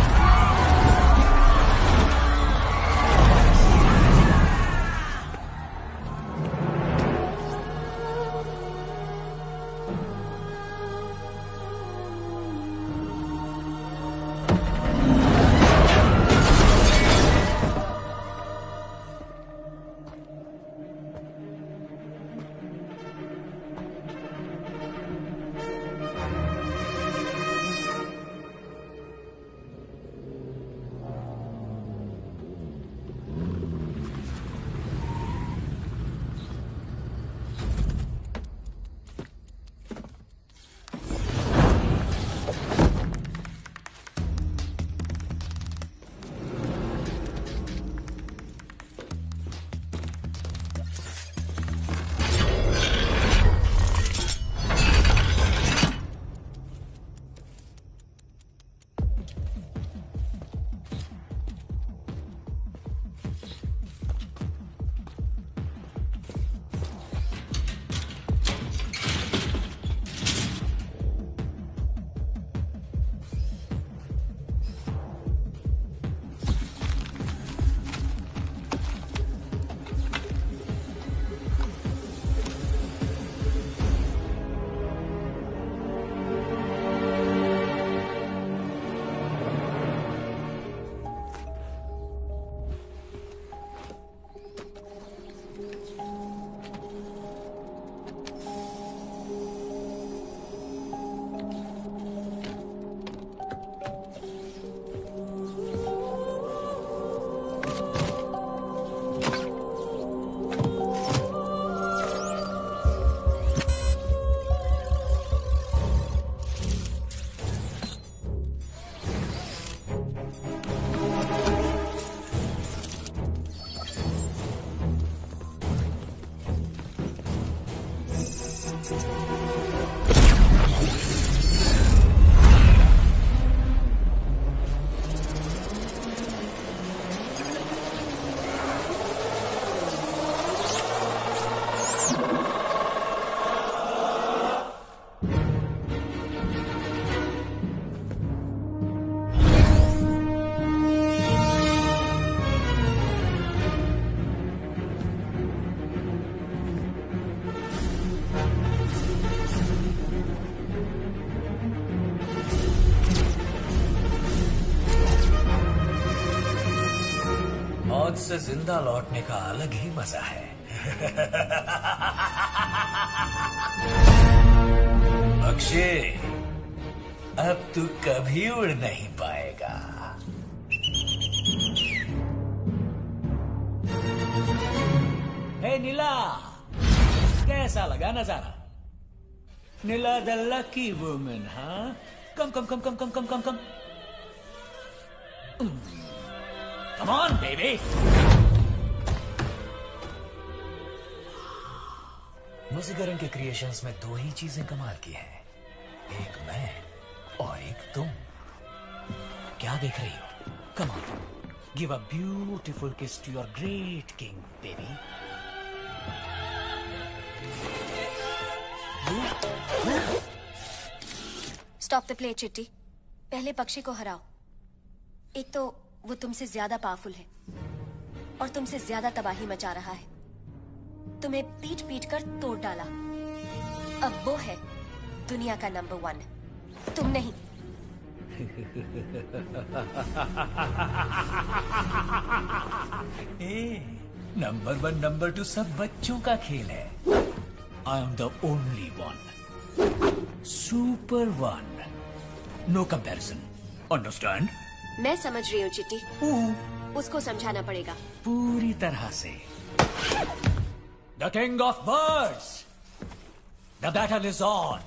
मौत से जिंदा लौटने का अलग ही मजा है। अक्षय, अब तू कभी उड़ नहीं पाएगा। हे नीला, कैसा लगा नजारा? नीला द लकी वुमन, हाँ? कम कम कम कम कम कम कम कम। Come on, baby. मुजीगरन के क्रिएशंस में दो ही चीजें कमाल की हैं, एक मैं और एक तुम। क्या देख रही हो? Come on, give a beautiful kiss to your great king, baby. Stop the play, चिट्टी। पहले पक्षी को हराओ। एक तो वो तुमसे ज्यादा पावरफुल है और तुमसे ज्यादा तबाही मचा रहा है। तुम्हें पीट पीट कर तोड़ डाला। अब वो है दुनिया का नंबर 1, तुम नहीं। नंबर 1 नंबर 2 सब बच्चों का खेल है। I am the only one, super one, no comparison, understand? मैं समझ रही हूँ चिट्टी, उसको समझाना पड़ेगा। पूरी तरह से। The king of birds, the battle is on.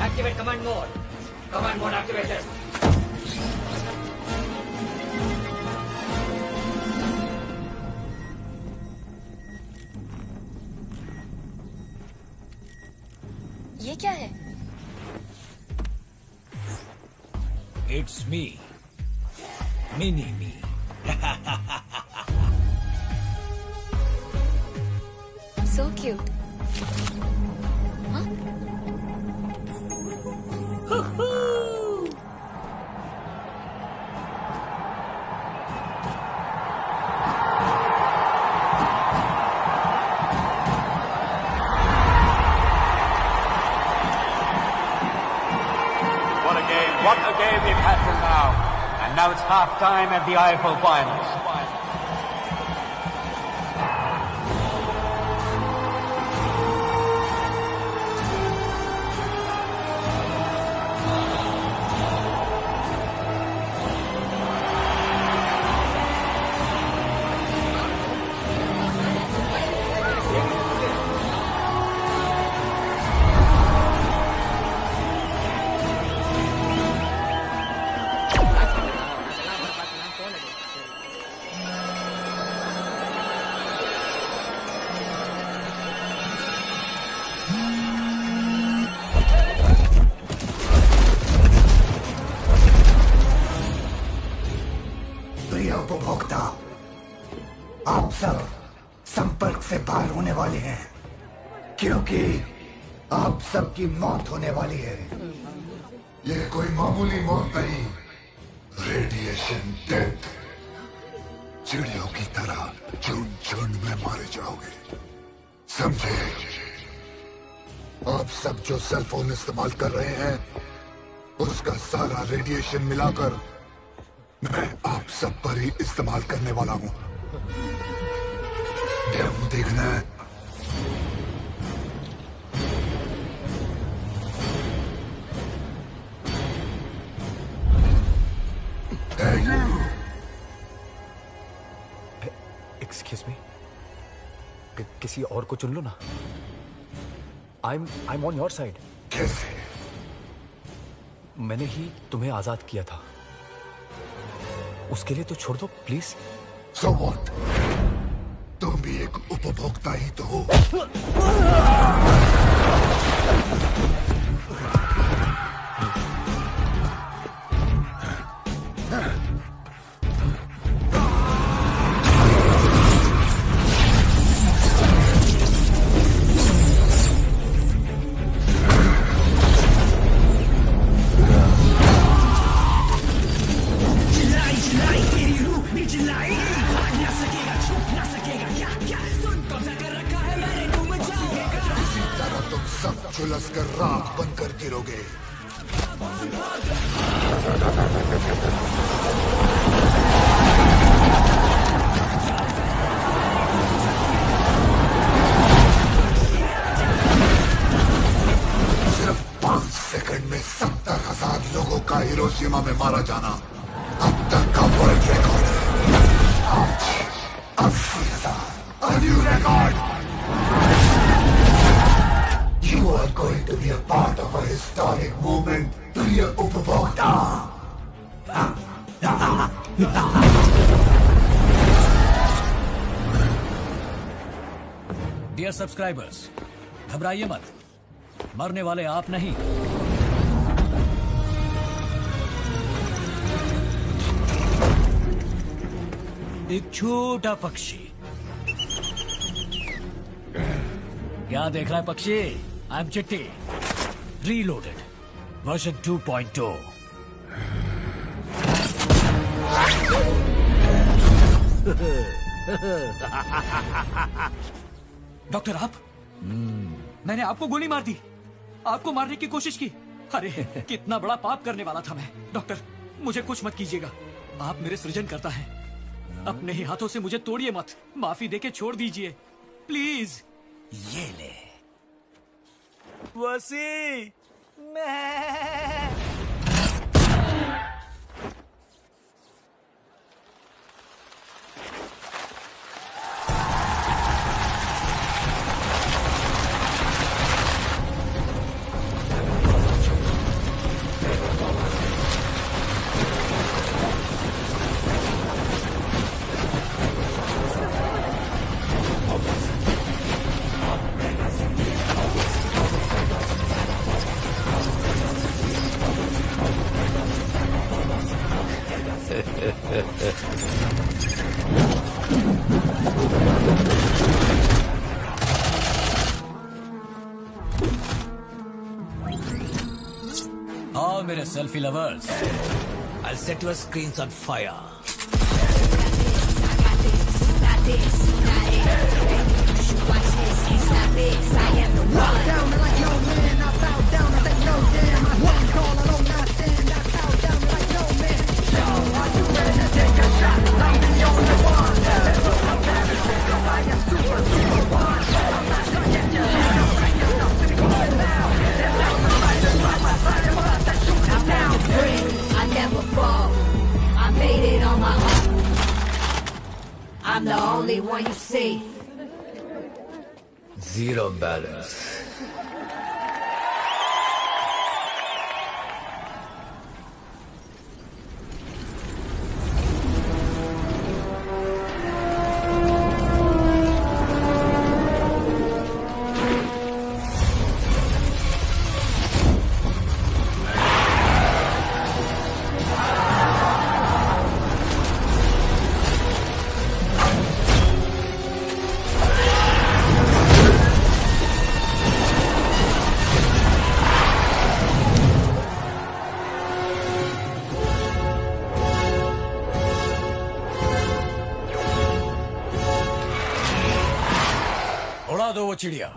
Activate command mode. Command mode activated. ये क्या है? It's me, mini me. So cute. What a game we've had till now. And now it's half-time at the IFL Finals. प्रिय उपभोक्ता, आप सब संपर्क से बाहर होने वाले हैं क्योंकि आप सबकी मौत होने वाली है। ये कोई मामूली मौत नहीं, रेडिएशन डेथ। चिड़ियों की तरह झुंड झुंड में मारे जाओगे, समझे? आप सब जो सेल फोन इस्तेमाल कर रहे हैं, उसका सारा रेडिएशन मिलाकर मैं आप सब पर ही इस्तेमाल करने वाला हूं। डेमो देखना है? एक्सक्यूज मी, किसी और को चुन लो ना। I am on your side. कैसे? मैंने ही तुम्हें आजाद किया था, उसके लिए तो छोड़ दो प्लीज। So what? तुम भी एक उपभोक्ता ही तो हो। झुलस कर राख बनकर गिरोगे। सिर्फ 5 सेकंड में 70,000 लोगों का हिरोशिमा में मारा जाना अब तक का वर्ल्ड रिकॉर्ड है। 80,000, a new record। You are going to be a part of a historic movement, प्रिय उपभोक्ता। डियर सब्सक्राइबर्स, घबराइए मत, मरने वाले आप नहीं, एक छोटा पक्षी। क्या देख रहा है पक्षी? आई एम चिट्टी, रीलोडेड, वर्जन 2.2। डॉक्टर आप? मैंने आपको गोली मार दी, आपको मारने की कोशिश की। अरे कितना बड़ा पाप करने वाला था मैं। डॉक्टर मुझे कुछ मत कीजिएगा, आप मेरे सृजन करता है, अपने ही हाथों से मुझे तोड़िए मत, माफी देके छोड़ दीजिए प्लीज। ये ले वसी, मैं आओ मेरे selfie lovers, I'll set your screens on fire. I never fall. I made it on my own. I'm the only one you see. Zero balance. उड़ा दो वो चिड़िया।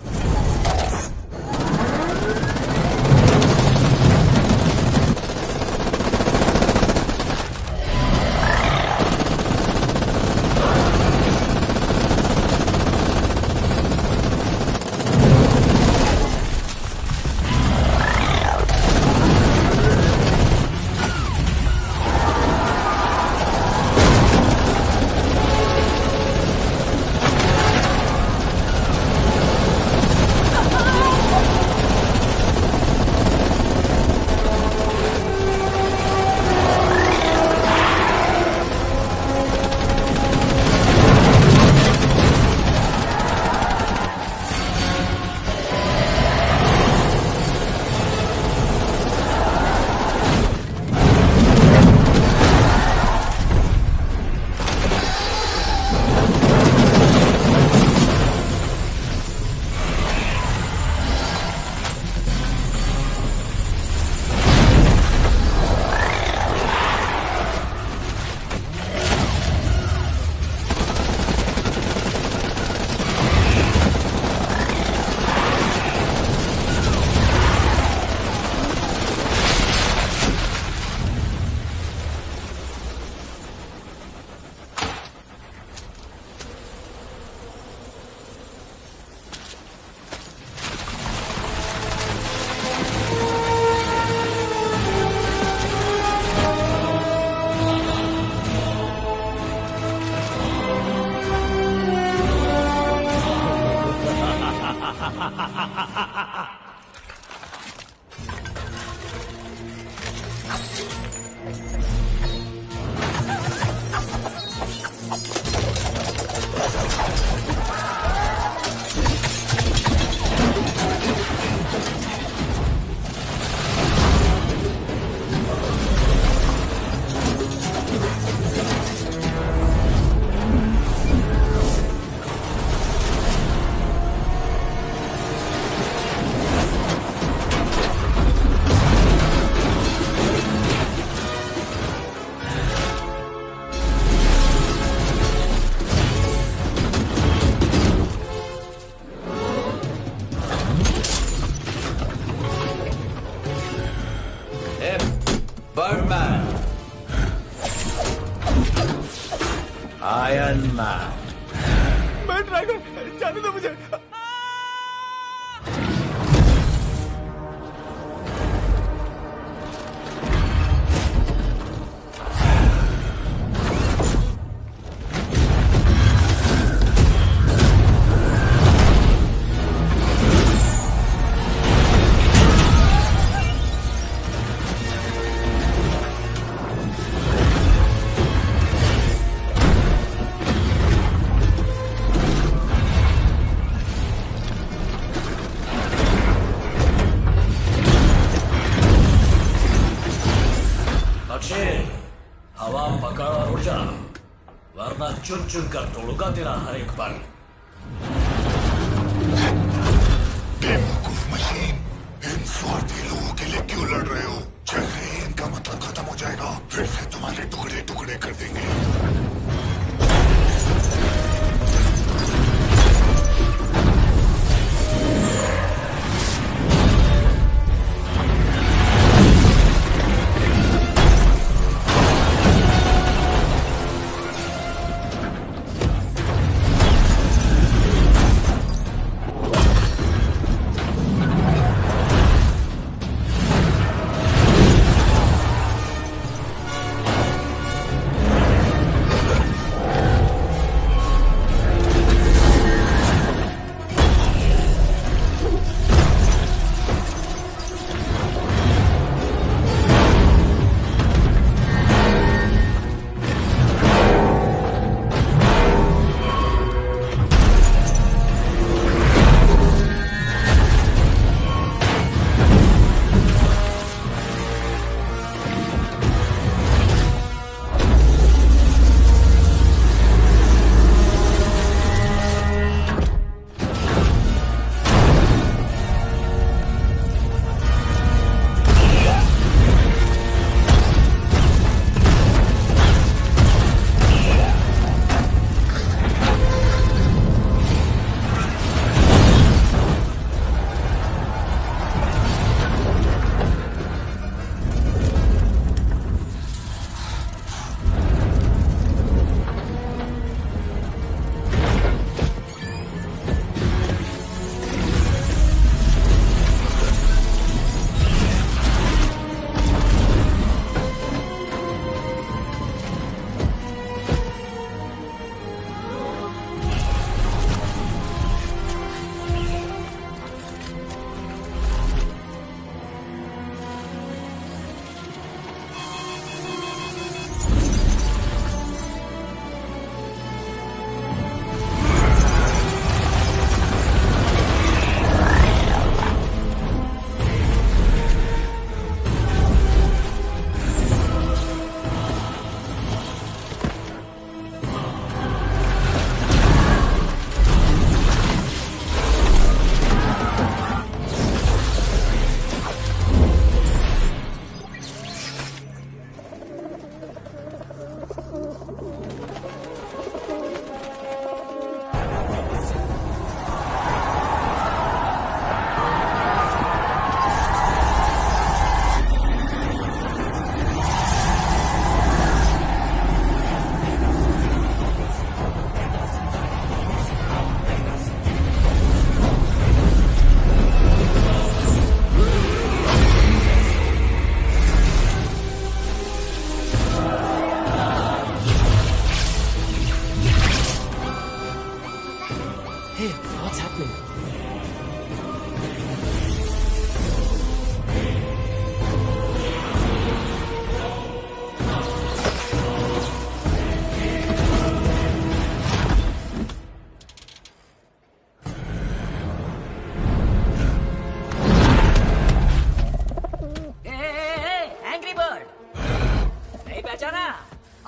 Birdman, iron man. मैं ड्रैगन, जाने दो मुझे। हवा पकड़ और उड़ जा, वरना चुन चुन कर तोड़ूंगा तेरा हर एक पल। बेवकूफ मशीन, इन स्वार्थी लोगों के लिए क्यों लड़ रहे हो? जैसे ही इनका मतलब खत्म हो जाएगा, फिर से तुम्हारे टुकड़े टुकड़े कर देंगे।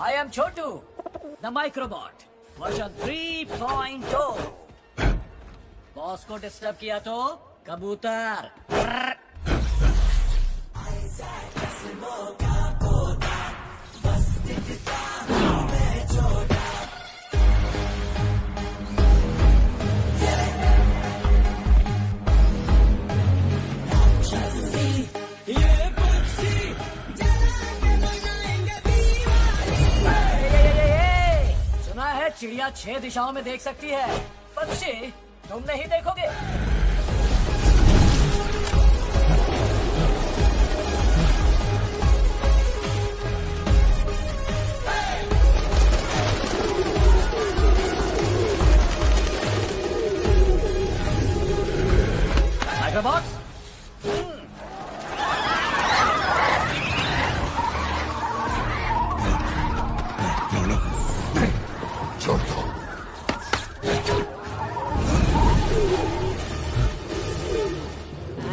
I am Chotu, the Microbot, version 3.0. Boss को डिस्टर्ब किया तो कबूतर। ये चिड़िया 6 दिशाओं में देख सकती है, पक्षी तुम नहीं देखोगे।